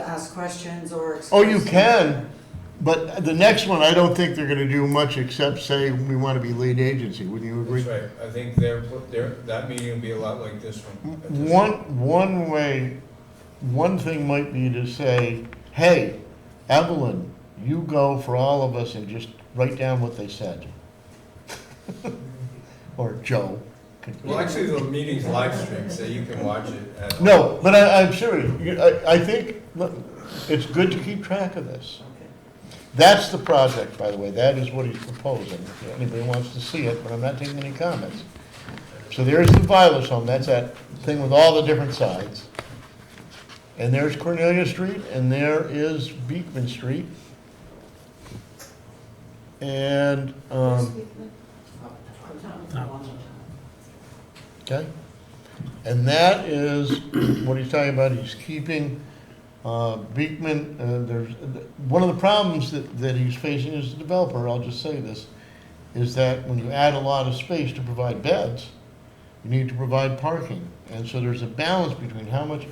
ask questions or Oh, you express- can, but the next one, I don't think they're gonna do much except say we wanna be lead agency, wouldn't you agree? That's right, I think that meeting will be a lot like this one. at this One thing might be to say, hey, Evelyn, you go for all of us and just write down what they said. Or Joe. Well, actually, the meeting's live streamed, so you can watch it at. No, but I'm serious. I think, look, it's good to keep track of this. That's the project, by the way. That is what he's proposing. If anybody wants to see it, but I'm not taking any comments. So there's the Violet home. That's that thing with all the different sides. And there's Cornelia Street, and there is Beekman Street. And, okay. And that is what he's talking about. He's keeping Beekman, there's, one of the problems that he's facing as a developer, I'll just say this, is that when you add a lot of space to provide beds, you need to provide parking. And so there's a balance between how much,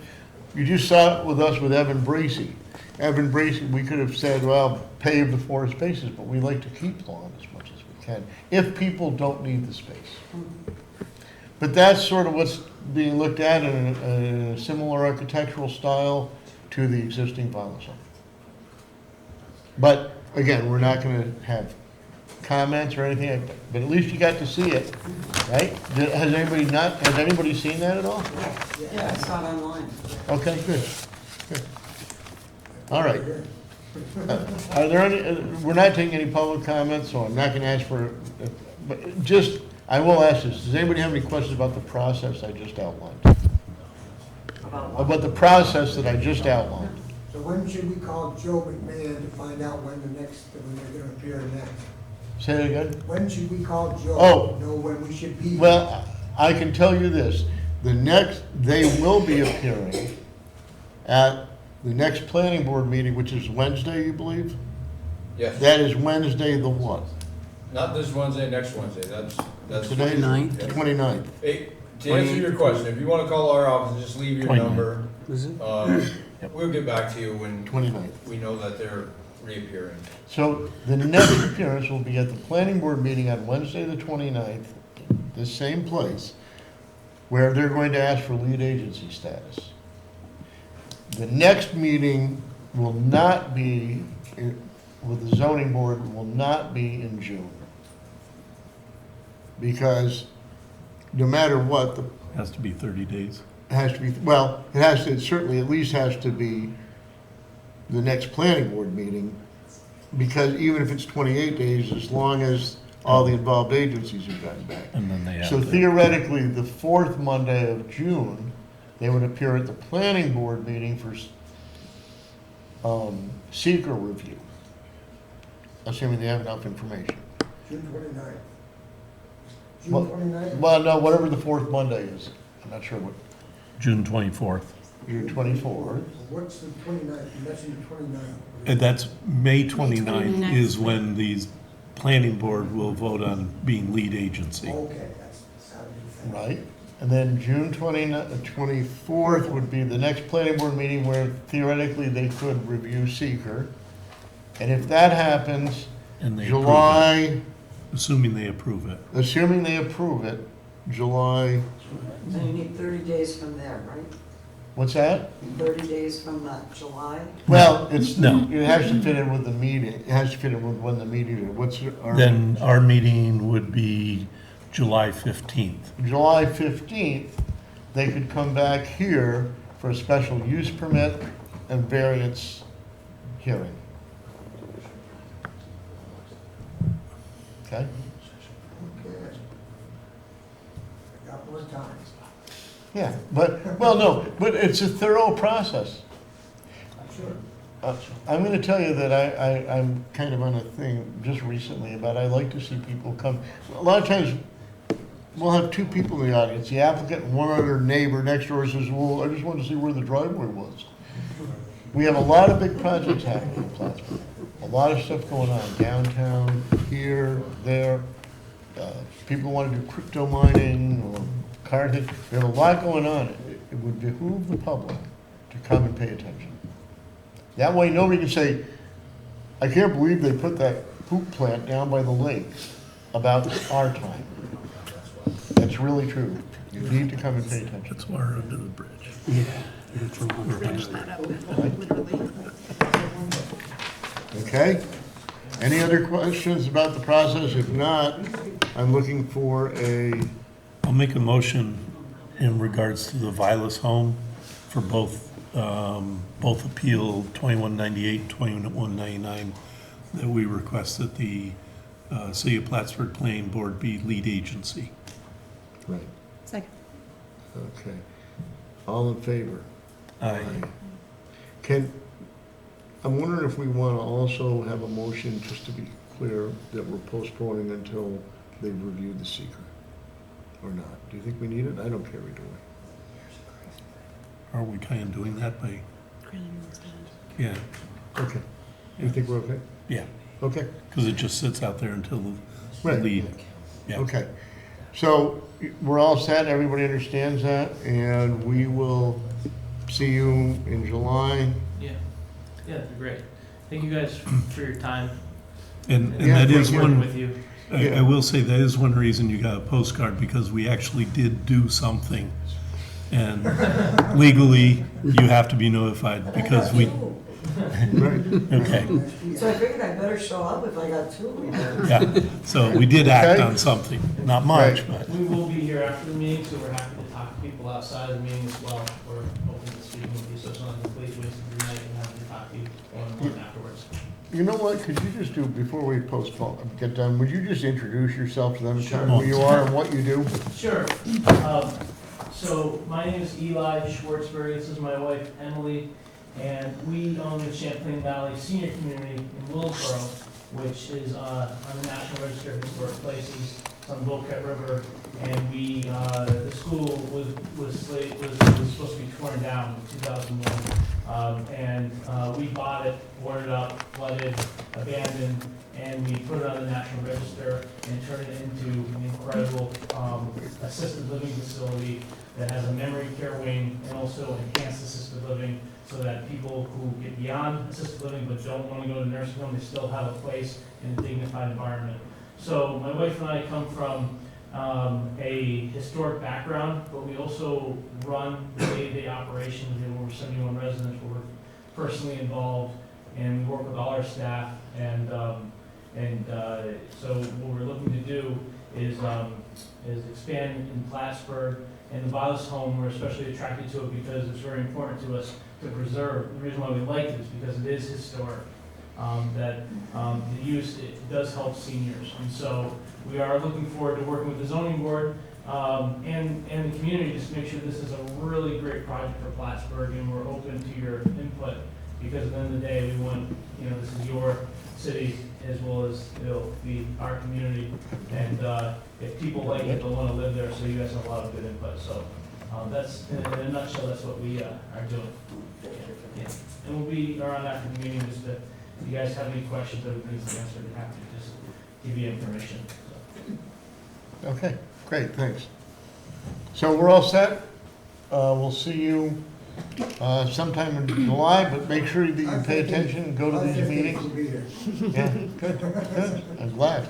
you just saw it with us with Evan Bracy. Evan Bracy, we could have said, well, pave the 4 spaces, but we like to keep lawn as much as we can, if people don't need the space. But that's sort of what's being looked at in a similar architectural style to the existing Violet home. But again, we're not gonna have comments or anything, but at least you got to see it, right? Has anybody seen that at all? Yeah, I saw it online. Okay, good. Good. All right. Are there any, we're not taking any public comments, so I'm not gonna ask for, but just, I will ask this, does anybody have any questions about the process I just outlined? About the process that I just outlined? So when should we call Joe McMahon to find out when they're gonna appear next? Say it again? When should we call Joe? Oh. Know when we should be? Well, I can tell you this, they will be appearing at the next planning board meeting, which is Wednesday, you believe? Yes, That is Wednesday the what? not this Wednesday, next Wednesday, that's. Today? 29th. The 29th. Hey, to answer your question, if you wanna call our office, just leave your 29th. number. Is it? We'll get back to you when 29th. we know that they're reappearing. So the next appearance will be at the planning board meeting on Wednesday the 29th, this same place, where they're going to ask for lead agency status. The next meeting will not be, with the zoning board, will not be in June. Because no matter what, the Has to be 30 days. it has to be, well, it has to, it certainly at least has to be the next planning board meeting, because even if it's 28 days, as long as all the involved agencies have gotten back. And then they have So to- theoretically, the 4th Monday of June, they would appear at the planning board meeting for seeker review, assuming they have enough information. June 29th. Well- June 29th? Well, no, whatever the 4th Monday is, I'm not sure what, June 24th. June 24th. What's the 29th? You mentioned the 29th. And that's May 29th 29th. is when these planning board will vote on being lead agency. Okay, that's how you think. Right, and then June 24th would be the next planning board meeting where theoretically they could review seeker. And if that happens, And they approve it. July, Assuming they approve it. assuming they approve it, July, So you need 30 days from there, right? what's that? 30 days from July? Well, it's, No. it has to fit in with the meeting, it has to fit in with when the meeting is. What's our? Then our meeting would be July 15th. July 15th, they could come back here for a special use permit and variance hearing. Okay? Okay. I got more time. Yeah, but, well, no, but it's a thorough process. Sure. I'm gonna tell you that I'm kind of on a thing just recently about I like to see people come. A lot of times, we'll have 2 people in the audience, the applicant and one other neighbor next door says, well, I just wanted to see where the driveway was. We have a lot of big projects happening in Plattsburgh. A lot of stuff going on downtown, here, there. People want to do crypto mining or entire thing. We have a lot going on. It would behoove the public to come and pay attention. That way, nobody can say, I can't believe they put that poop plant down by the lake about our time. That's really true. You need to come and pay attention. It's water under the bridge. Okay? Any other questions about the process? If not, I'm looking for I'll make a motion in regards to the Vilas home for both appeal 2198 and 2199, that we request that the City of Plattsburgh Planning Board be lead agency. Right, Second. okay. All in favor? Aye. I'm wondering if we want to also have a motion, just to be clear, that we're postponing until they've reviewed the seeker, or not? Do you think we need it? I don't care either way. Are we kind of doing that by? Yeah, Okay. You think we're okay? yeah, Okay, because it just sits out there until the Right. lead. Yeah. okay. So we're all set, everybody understands that, and we will see you in July. Yeah, that'd be great. Thank you guys for your time. And Yeah, that is thank you. one, With you. I will say that is one reason you got a postcard, because we actually did do something. And legally, you have to be notified because we, Right. okay, So I figured I better show up if I got two. yeah. So we did act Okay. on something, not much, Right. but, We will be here after the meeting, so we're happy to talk to people outside of the meeting as well. We're open to speaking with you, so it's not a complete waste of your night and happy to talk to you one-on-one afterwards. You know what, could you just do, before we postpone, get done, would you just introduce yourself to them, and tell them who you are and what you do? Sure. So my name is Eli Schwartzberg. This is my wife, Emily, and we own the Champlain Valley Senior Community in Willowboro, which is on the National Register of Historic Places. It's on the Wilkett River, and we, the school was supposed to be torn down in 2001. We bought it, boarded up, flooded, abandoned, and we put it on the National Register and turned it into an incredible assisted living facility that has a memory care wing and also enhanced assisted living, so that people who get beyond assisted living but don't want to go to nursing home, they still have a place in a dignified environment. So my wife and I come from a historic background, but we also run the day-to-day operations. We have over 71 residents where we're personally involved, and we work with all our staff. So what we're looking to do is expand in Plattsburgh. And the Vilas home, we're especially attracted to it because it's very important to us to preserve. The reason why we like it is because it is historic. The use, it does help seniors. And so we are looking forward to working with the zoning board and the community just to make sure this is a really great project for Plattsburgh, and we're open to your input, because at the end of the day, we want, this is your city as well as be our community. And if people like it, they'll want to live there, so you guys have a lot of good input. So that's, in a nutshell, that's what we are doing. Yeah. And we'll be around after the meeting, just to, if you guys have any questions that needs to answer, we're happy to just give you information. So. Okay, great, thanks. So we're all set. We'll see you sometime in July, but make sure that you pay attention and go to these meetings. Yeah, good, good, I'm glad.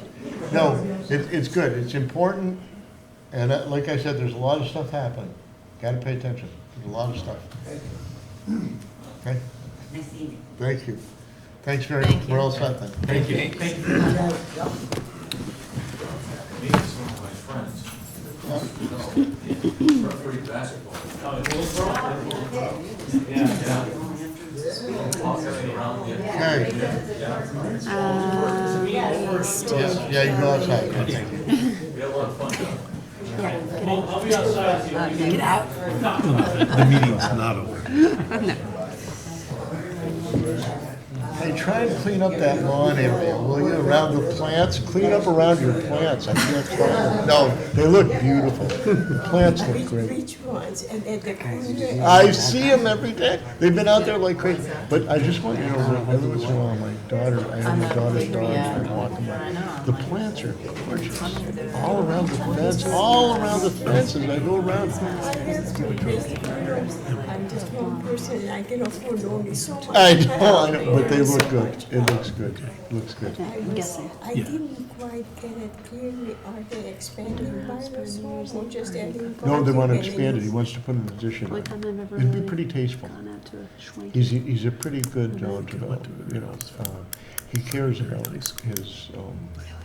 No, it's good, it's important, and like I said, there's a lot of stuff happening. Gotta pay attention, there's a lot of stuff. Okay? Nice evening. Thank you. Thanks very much, we're all set then. Thank you. Thank you. Meet some of my friends. Referee basketball. Yeah. Walking around the. Okay, yeah, you go outside, yeah, thank you. We had a lot of fun down there. Well, I'll be outside with you. Get out. the meeting's not over. Hey, try and clean up that lawn area, will you, around the plants? Clean up around your plants. I can't find them. No, they look beautiful. The plants look great. Which ones? And at the corner? I see them every day. They've been out there like crazy. But I just want you to know, every once in a while, my daughter, I have my daughter's dog, and I'm walking by. The plants are gorgeous. All around the fence, all around the fence, as I go around. I'm just one person, I can afford only so much. I know, but they look good. It looks good. Looks good. I'm guessing. I didn't quite get it clearly, are they expanding by this home or just adding? No, they want to parking and expand it. He wants to put an addition on Only it. time I've ever It'd be really pretty tasteful. gone out to a schwanky. He's a pretty good, he cares about his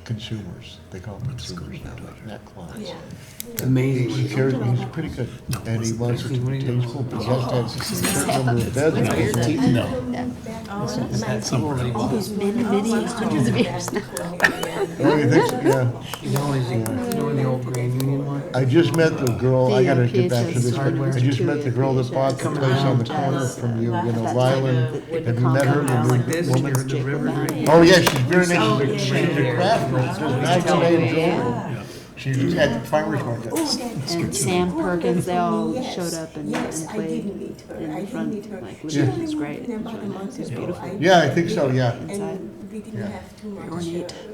consumers. They call them consumers now, not clients. Yeah. Amazing. He cares, he's pretty good, and he wants it to be tasteful, but he has to have a certain number of beds. No. All these many, many hundreds of years now. Oh, you think so? Yeah. You know the old Grand Union one? I just met the girl, I gotta get back to this, but PHS I just met the girl that bought the place on the corner from you, Ryland. Have you met her, the new woman? Oh, yeah, she's very nice, she's a craftsman, she's nice and jewelry. She's at the farmer's market. And Sam Perkins, they all showed up and Yes, I played did meet her, I in did front, meet her. like, She which only is moved great. in about a month It's ago. beautiful. Yeah, I think so, yeah. And we didn't Yeah. have too much, Ornate. going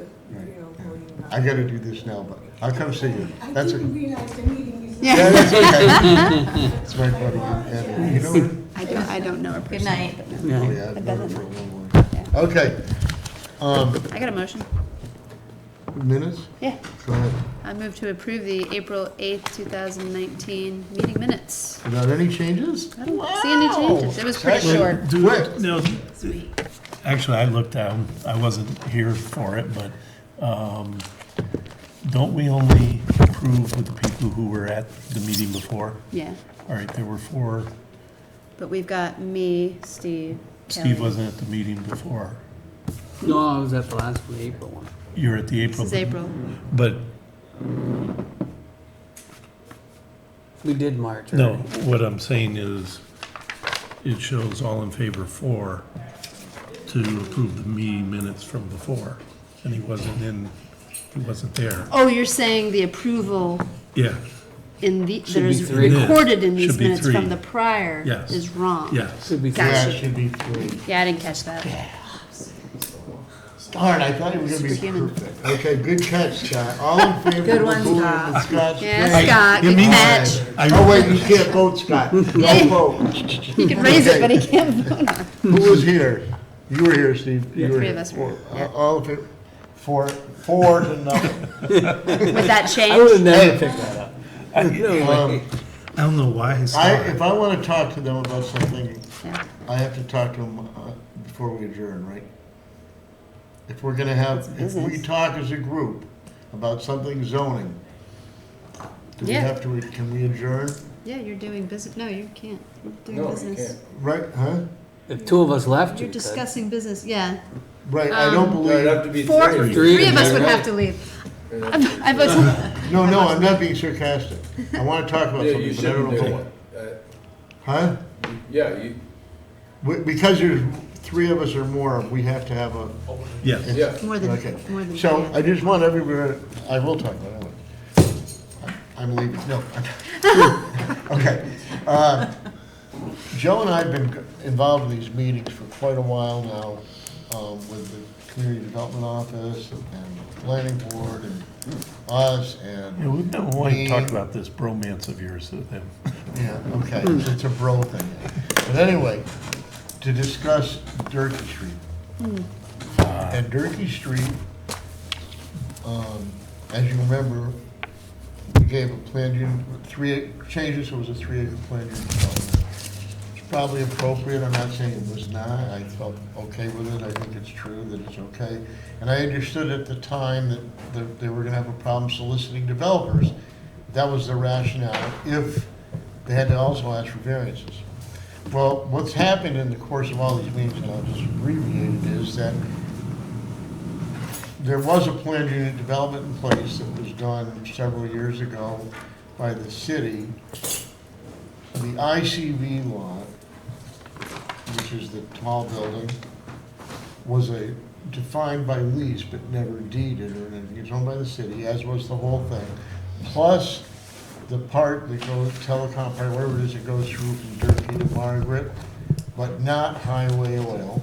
on. I gotta do this now, but I'll come see you. I That's didn't okay. realize the meeting is. Yeah, that's okay. It's my buddy, and you know her? I don't know her Good personally. night. but no. Oh, yeah, I've known her for a long while. Yeah. Okay. I got a motion. Minutes? Yeah. Go ahead. I move to approve the April 8th, 2019 meeting minutes. Without any changes? I don't see any changes. It was pretty short. Quick. No, actually, I looked down, I wasn't here for it, but, don't we only approve with the people who were at the meeting before? Yeah, All right, there were 4, but we've got me, Steve, Kelly. Steve wasn't at the meeting before. No, I was at the last one, the April one. You were at the April. This is April. But, We did March. no, already. what I'm saying is, it shows all in favor 4 to approve the meeting minutes from before, and he wasn't there. Oh, you're saying the approval Yeah, in the, Should that be is 3. recorded in these Should be minutes 3. from the prior Yes. is wrong. yes. Should be Gotcha. Yeah, it should be 3. Yeah, I didn't catch that. Darn, I thought it was gonna be Superhuman. perfect. Okay, good catch, Scott. All in favor Good of one, approving Scott. the Scott's Yeah, Bay? Scott, You good mean- catch. Oh, wait, you can't vote, Scott. Don't vote. He can raise it, but he can't vote on it. Who was here? You were here, Steve. You were Three here. of us were, yeah. All in favor? 4 to nothing. With that change? I would have never picked that up. Um, I don't know why I saw if it. I wanna talk to them about something, Yeah. I have to talk to them before we adjourn, right? If we're gonna have, if we business. talk as a group about something zoning, do we Yeah. have to, can we adjourn? Yeah, you're doing business, no, you can't. You're doing No, you business. can't. Right, huh? If 2 of us left, you You're could. discussing business, yeah. Right, I don't No, it'd have believe, to be Four, three. three of us would Right? have to leave. It'd have to be I vote, no, I'm not being sarcastic. I wanna talk about Yeah, you something, but I don't shouldn't know do what. it. Huh? Yeah, you, Because there's 3 of us or more, we have to have a, Yes. yeah. more than, okay. more than. So I just want everybody, I will talk about it anyway. I'm leaving, no. Okay. Joe and I have been involved in these meetings for quite a while now, with the Community Development Office and the Planning Board and us Yeah, and, we've been wanting to talk about this bromance of yours with him. yeah, okay, it's a bro thing. But anyway, to discuss Durkee Street. And Durkee Street, as you remember, we gave a planned unit, 3 changes, so it was a 3-acre planned unit development. It's probably appropriate, I'm not saying it was not, I felt okay with it, I think it's true that it's okay. And I understood at the time that they were gonna have a problem soliciting developers. That was the rationale, if they had to also ask for variances. Well, what's happened in the course of all these meetings, and I'll just abbreviate it, is that there was a planned unit development in place that was done several years ago by the city. The ICV lot, which is the tall building, was defined by lease but never deeded or anything. It's owned by the city, as was the whole thing. Plus the part that goes, telecom, part, whatever it is, that goes through from Durkee to Margaret, but not highway oil.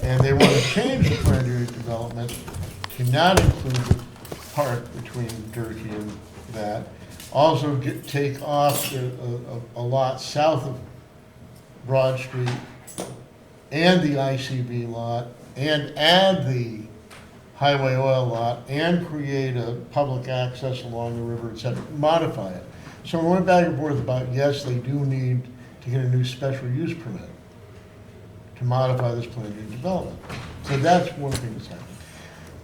And they want to change the planned unit development to not include the part between Durkee and that. Also take off a lot south of Broad Street and the ICB lot, and add the highway oil lot, and create a public access along the river, et cetera, modify it. So we went back and forth about, yes, they do need to get a new special use permit to modify this planned unit development. So that's one thing that's happening.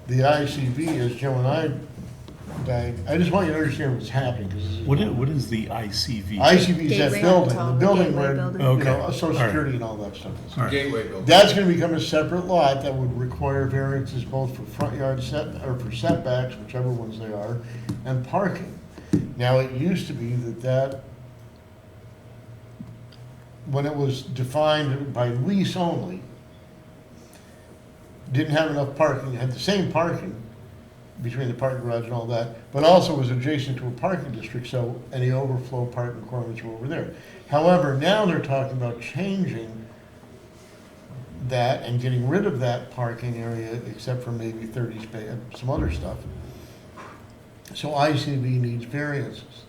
The ICB, as Joe and I just want you to understand what's happening, because What is the ICV? ICB is that Gateway building, on the top, building gateway where, building. you know, Okay. Social All right. Security and all that stuff is. All right. Gateway building. That's gonna become a separate lot that would require variances both for front yard or for setbacks, whichever ones they are, and parking. Now, it used to be that when it was defined by lease only, didn't have enough parking, had the same parking between the parking garage and all that, but also was adjacent to a parking district, so any overflow parking requirements were over there. However, now they're talking about changing that and getting rid of that parking area, except for maybe 30 space, some other stuff. So ICB needs variances,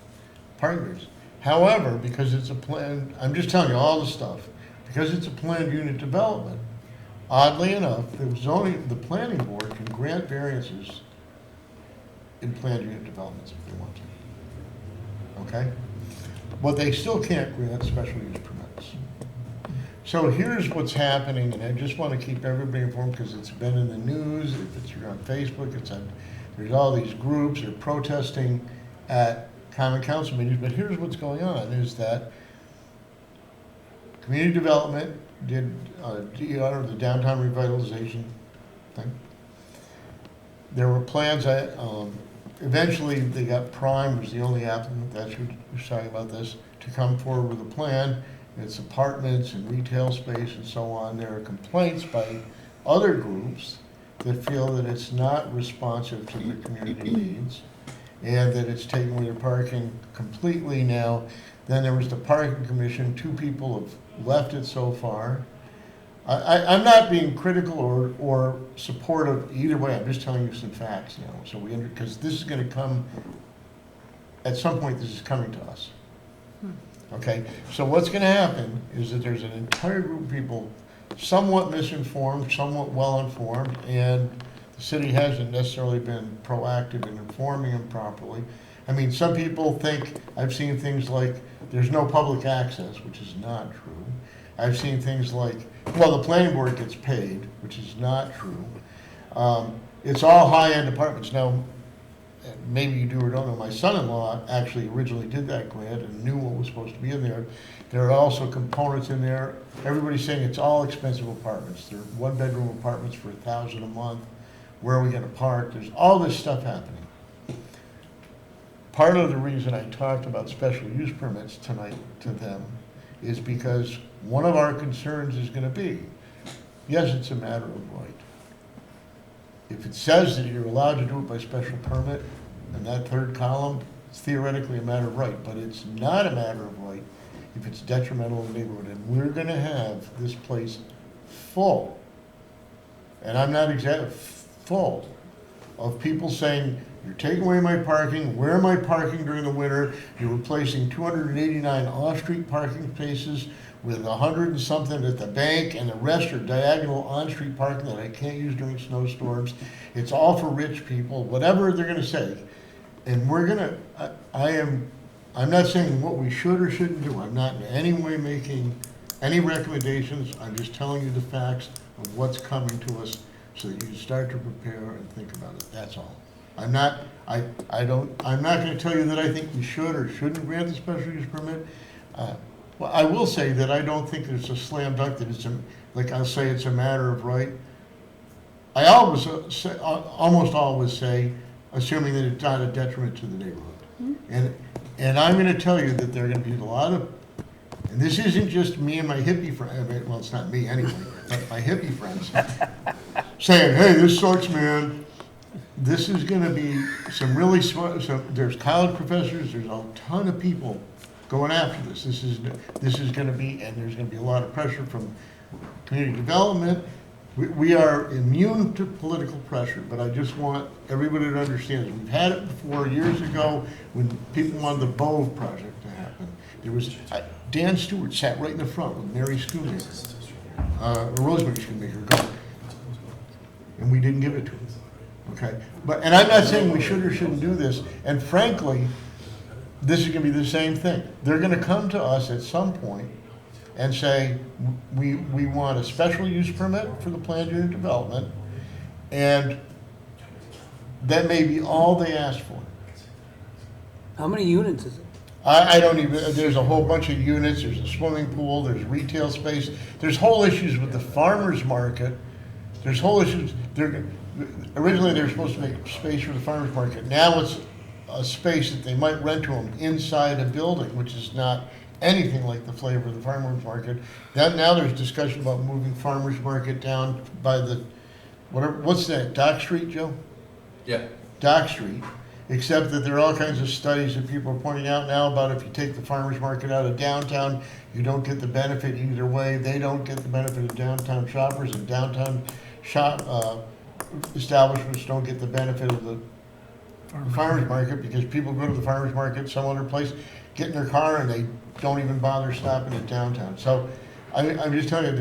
parking variances. However, because it's a planned, I'm just telling you all the stuff, because it's a planned unit development, oddly enough, the planning board can grant variances in planned unit developments if they want to. Okay? But they still can't grant special use permits. So here's what's happening, and I just want to keep everybody informed because it's been in the news, if you're on Facebook, there's all these groups, they're protesting at common council meetings, but here's what's going on, is that community development did DR, the downtown revitalization thing. There were plans that, eventually they got Prime, was the only applicant, that's who's talking about this, to come forward with a plan. It's apartments and retail space and so on. There are complaints by other groups that feel that it's not responsive to the community needs and that it's taking away the parking completely now. Then there was the parking commission, 2 people have left it so far. I'm not being critical or supportive either way, I'm just telling you some facts now. So because this is gonna come, at some point this is coming to us. Okay, so what's gonna happen is that there's an entire group of people, somewhat misinformed, somewhat well-informed, and the city hasn't necessarily been proactive in informing them properly. I mean, some people think, I've seen things like, there's no public access, which is not true. I've seen things like, well, the planning board gets paid, which is not true. It's all high-end apartments. Now, maybe you do or don't know, my son-in-law actually originally did that grant and knew what was supposed to be in there. There are also components in there. Everybody's saying it's all expensive apartments. They're 1-bedroom apartments for $1,000 a month. Where are we gonna park? There's all this stuff happening. Part of the reason I talked about special use permits tonight to them is because one of our concerns is gonna be, yes, it's a matter of right. If it says that you're allowed to do it by special permit, and that third column, it's theoretically a matter of right, but it's not a matter of right if it's detrimental to the neighborhood. And we're gonna have this place full, and I'm not exactly full, of people saying, you're taking away my parking, where am I parking during the winter? You're replacing 289 off-street parking spaces with 100 and something at the bank, and the rest are diagonal on-street parking that I can't use during snowstorms. It's all for rich people, whatever they're gonna say. And we're gonna, I'm not saying what we should or shouldn't do. I'm not in any way making any recommendations. I'm just telling you the facts of what's coming to us so that you start to prepare and think about it, that's all. I'm not gonna tell you that I think we should or shouldn't grant the special use permit. Well, I will say that I don't think it's a slam dunk that it's like I'll say it's a matter of right. I always almost always say, assuming that it's not a detriment to the neighborhood. And I'm gonna tell you that there are gonna be a lot of, and this isn't just me and my hippie friend, well, it's not me anyway, my hippie friends, saying, hey, this sucks, man. This is gonna be some really smart, there's college professors, there's a ton of people going after this. This is gonna be, and there's gonna be a lot of pressure from community development. We are immune to political pressure, but I just want everybody to understand that we've had it before years ago when people wanted the Bove project to happen. There was, Dan Stewart sat right in the front with Mary Schoonmaker, Rosemary Schoonmaker, gone. And we didn't give it to him, okay? But, and I'm not saying we should or shouldn't do this, and frankly, this is gonna be the same thing. They're gonna come to us at some point and say, we want a special use permit for the planned unit development, and that may be all they ask for. How many units is it? I don't even, there's a whole bunch of units, there's a swimming pool, there's retail space, there's whole issues with the farmer's market, there's whole issues, originally they were supposed to make space for the farmer's market, now it's a space that they might rent to them inside a building, which is not anything like the flavor of the farmer's market. Now there's discussion about moving farmer's market down by the, what's that, Dock Street, Joe? Yeah. Dock Street, except that there are all kinds of studies that people are pointing out now about if you take the farmer's market out of downtown, you don't get the benefit either way. They don't get the benefit of downtown shoppers, and downtown establishments don't get the benefit of the farmer's market, because people go to the farmer's market some other place, get in their car, and they don't even bother stopping at downtown. So I'm just telling you,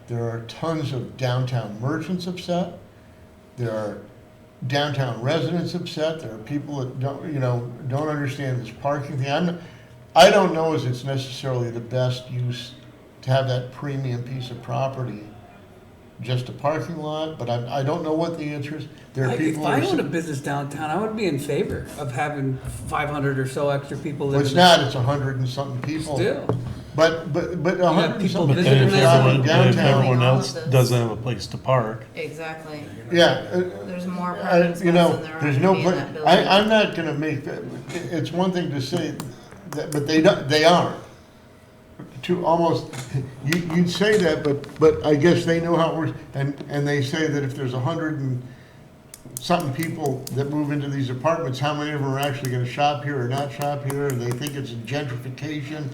there are tons of downtown merchants upset. There are downtown residents upset. There are people that don't understand this parking thing. I don't know as it's necessarily the best use to have that premium piece of property just a parking lot, but I don't know what the answer is. There are people. If I owned a business downtown, I would be in favor of having 500 or so extra people Well, living. it's not. It's 100 and something people. Still. But 100 and people something visiting people there. shopping If downtown. everyone All else of this. doesn't have a place to park, Exactly. Yeah. There's more parking spots than there are There's gonna no be in place. that building. I'm not going to make that. It's one thing to say that, but they aren't. To almost, you'd say that, but I guess they know how it works, and they say that if there's 100 and something people that move into these apartments, how many of them are actually gonna shop here or not shop here, and they think it's a gentrification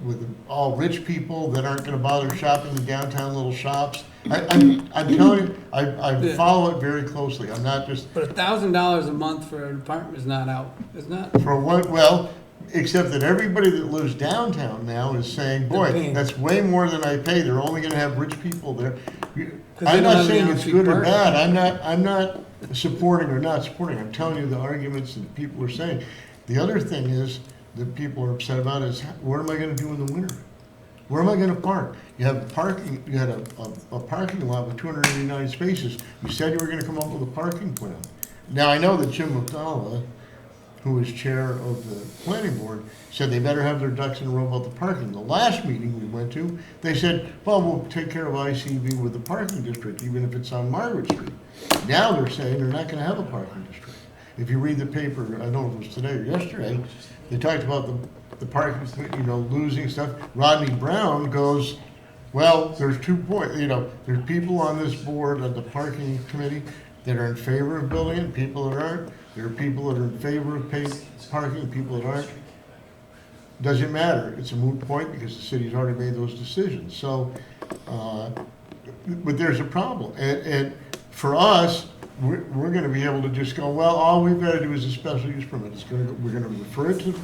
with all rich people that aren't gonna bother shopping in downtown little shops. I'm telling you, I follow it very closely, I'm not just, But $1,000 a month for an apartment is not out. It's not. for what, well, except that everybody that lives downtown now is saying, boy, paying. that's way more than I pay. They're only gonna have rich people there. they I'm don't not have saying any it's on-street good or parking. bad. I'm not supporting or not supporting. I'm telling you the arguments that people are saying. The other thing is that people are upset about is, what am I gonna do in the winter? Where am I gonna park? You have parking, you had a parking lot with 289 spaces. You said you were gonna come up with a parking plan. Now, I know that Jim McDonald, who was chair of the planning board, said they better have their ducks in a row about the parking. The last meeting we went to, they said, well, we'll take care of ICV with the parking district, even if it's on Margaret Street. Now they're saying they're not gonna have a parking district. If you read the paper, I don't know if it was today or yesterday, they talked about the parking, losing stuff. Rodney Brown goes, well, there's 2 points, there's people on this board, on the parking committee, that are in favor of building it, people that aren't. There are people that are in favor of paid parking, people that aren't. Doesn't matter, it's a moot point because the city's already made those decisions. So, but there's a problem. And for us, we're gonna be able to just go, well, all we've gotta do is a special use permit. We're gonna refer it to the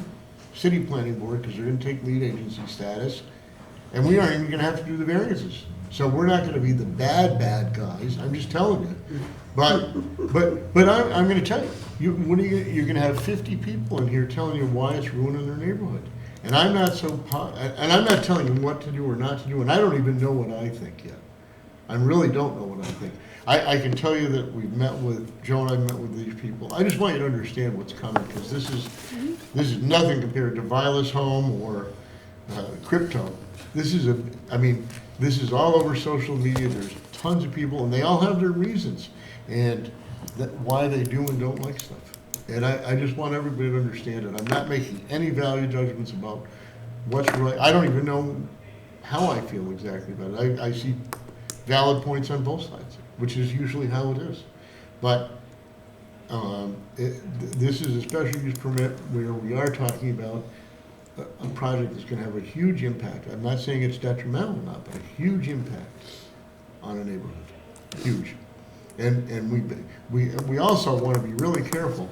city planning board because they're gonna take lead agency status. And we aren't even gonna have to do the variances. So we're not gonna be the bad guys, I'm just telling you. But I'm gonna tell you, you're gonna have 50 people in here telling you why it's ruining their neighborhood. And I'm not telling you what to do or not to do, and I don't even know what I think yet. I really don't know what I think. I can tell you that Joe and I met with these people. I just want you to understand what's coming, because this is nothing compared to Vilas Home or crypto. This is all over social media. There's tons of people, and they all have their reasons, and why they do and don't like stuff. And I just want everybody to understand it. I'm not making any value judgments about what's right. I don't even know how I feel exactly about it. I see valid points on both sides, which is usually how it is. But this is a special use permit where we are talking about a project that's gonna have a huge impact. I'm not saying it's detrimental or not, but a huge impact on a neighborhood, huge. And we also wanna be really careful.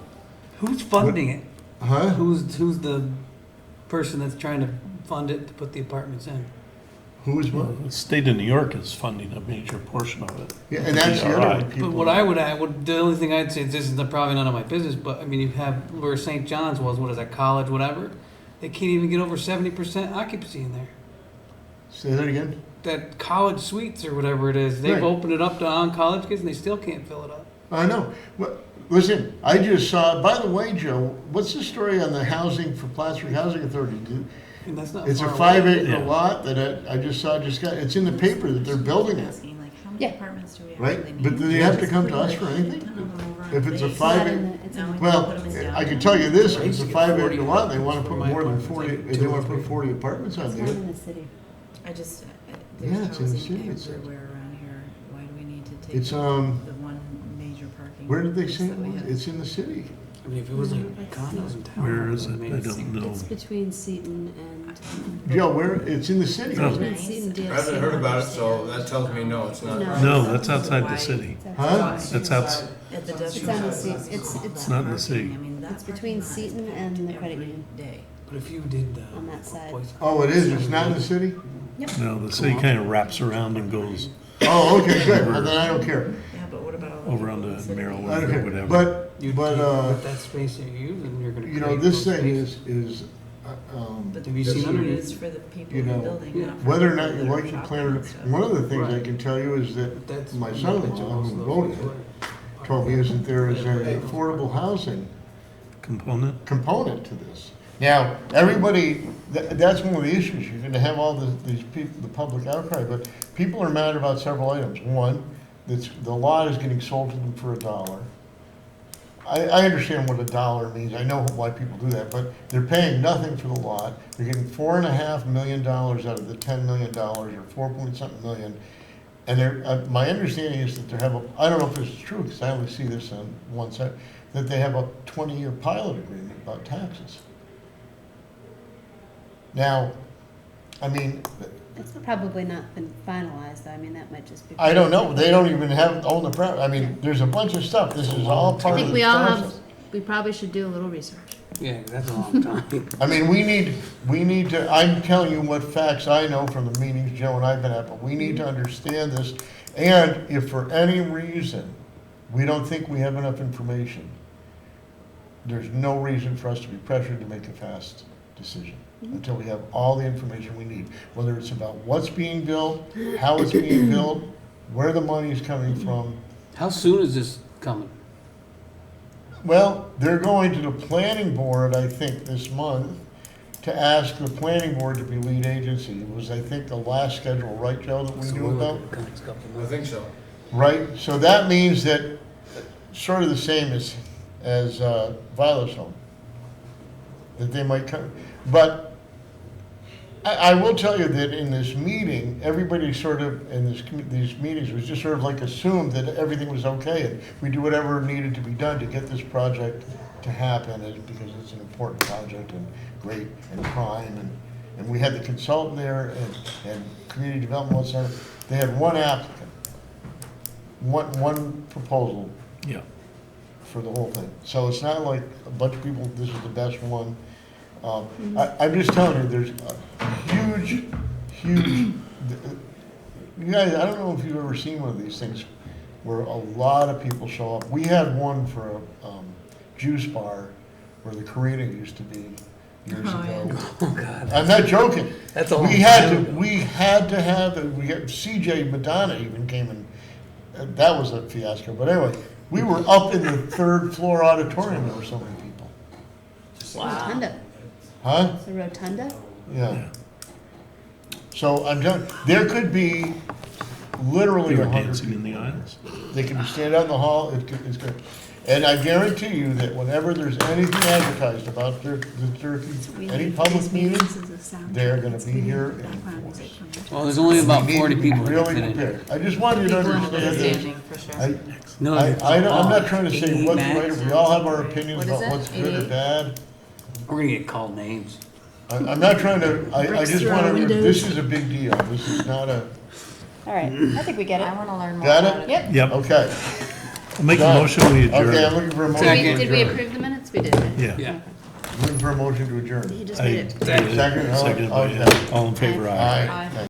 Who's funding it? Huh? Who's the person that's trying to fund it to put the apartments in? Who is what? Well, the state of New York is funding a major portion of it. Yeah, and that's the other one, people. But what I would add, the only thing I'd say is this is probably none of my business, but I mean, you have where St. John's was, what is that, college, whatever? They can't even get over 70% occupancy in there. Say that again? That college suites or whatever it is, they've Right. opened it up to on-college kids and they still can't fill it up. I know. Well, listen, I just saw, by the way, Joe, what's the story on the housing for Plattsburgh Housing Authority? And that's not It's a far away. 5 acre Yeah. lot that I just saw, it's in the paper that they're building it, Asking, like, how Yeah. many apartments do we right? actually need? But do they have to come to us Just for put, like, anything? a ton of them over on If it's a base. five Not acre- in the- it's in Now the- we Well, put 'em in I can downtown. tell you this, if I used it's to a get 5 40 acre lot, they wanna put for my more than apartment, 40, like they two wanna or put three. 40 apartments on It's not there. in the city. I just, Yeah, there's it's in the housing city, it says. everywhere around here. Why do we need to take It's, the one major parking? Where did they place say it that we was? have? It's in the city. I mean, if it was like condos in town. Where is it? would I make don't know. It's between Seton and. Joe, where, it's in the city. Oh. Between Seton and I haven't heard about it, so that tells me no, it's not. No. No, that's outside the city. Huh? That's outside, At the It's industrial. on the zone, sea- it's- all it's that not in the parking, city. I mean, that It's between parking lot is Seton packed and the credit every union. day. But if you did On that side. Oh, it is, it's not in the city? no, the city kind of wraps around and goes Oh, okay, good, well then I don't care. Yeah, but what about all the over people in onto the city? Maryland I don't or care, whatever. but, that space that you're using, you're gonna you know, create this those thing spaces. is, But Have you the seen issue underneath? is for the people you in the know, building, yeah. not for whether or people not you that are like the shopping plan, and stuff. one of the things I Right. can tell you is that That's my nothing son-in-law, to who also wrote it, those told me isn't there is an affordable housing Component? component to this. Now, everybody, that's one of the issues, you're gonna have all these people, the public outcry, but people are mad about several items. One, the lot is getting sold to them for $1. I understand what $1 means, I know why people do that, but they're paying nothing for the lot. They're getting $4.5 million out of the $10 million, or 4 point something million. And my understanding is that I don't know if this is true, because I only see this on one side, that they have a 20-year pilot agreement about taxes. Now, I mean, It's probably not been finalized, though. I mean, that might just be. I don't know, they don't even own the property. I mean, there's a bunch of stuff, this is all I part of think the we all process. have, we probably should do a little research. Yeah, that's a long time. I mean, we need to, I'm telling you what facts I know from the meetings Joe and I've been at, but we need to understand this. And if for any reason, we don't think we have enough information, there's no reason for us to be pressured to make a fast decision until we have all the information we need. Whether it's about what's being built, how it's being built, where the money is coming from. How soon is this coming? Well, they're going to the planning board, I think, this month to ask the planning board to be lead agency. It was, I think, the last schedule, right, Joe, that we knew about? I think so. Right, so that means that, sort of the same as Violet's home, that they might come, but I will tell you that in this meeting, everybody sort of, in these meetings, was just sort of like assumed that everything was okay, and we do whatever needed to be done to get this project to happen, because it's an important project, and great, and prime, and we had the consultant there, and community development center, they had one applicant, one proposal Yeah. for the whole thing. So it's not like a bunch of people, this is the best one. I'm just telling you, there's a huge, you guys, I don't know if you've ever seen one of these things where a lot of people show up. We had one for a juice bar where the Karina used to be years ago. Oh, God. I'm not joking. That's a We long had time to, ago. we had to have, we got CJ Madonna even came in, that was a fiasco. But anyway, we were up in the third floor auditorium, there were so many people. Rotunda. Huh? It's a rotunda? Yeah. So I'm telling, there could be literally They were 100 dancing in people. the aisles. They can stand out in the hall, it's good. And I guarantee you that whenever there's anything advertised about the turkey, any public meetings, they're gonna be here in force. Well, there's only about We need 40 to be people that really fit in. prepared. I just wanted you to People understand this. understanding, for sure. No, I'm not trying to say 88 what's max. right, or we all have our opinions What is about it? what's good or 88? bad. We're gonna get called names. I'm not trying to, I Bricks just through our wanna, windows. this is a big deal, this is not a, All right, I think we get I it. wanna learn more Got about it? it. Yep. Yep, okay. I'll make a Done. motion, we adjourn. Okay, I'm looking for a motion Did we, to did we adjourn. approve the minutes? We did, right? Yeah. Yeah. Looking for a motion to adjourn. He just I- made it. Second, Second, okay. all in favor, aye. Aye. Aye. Thank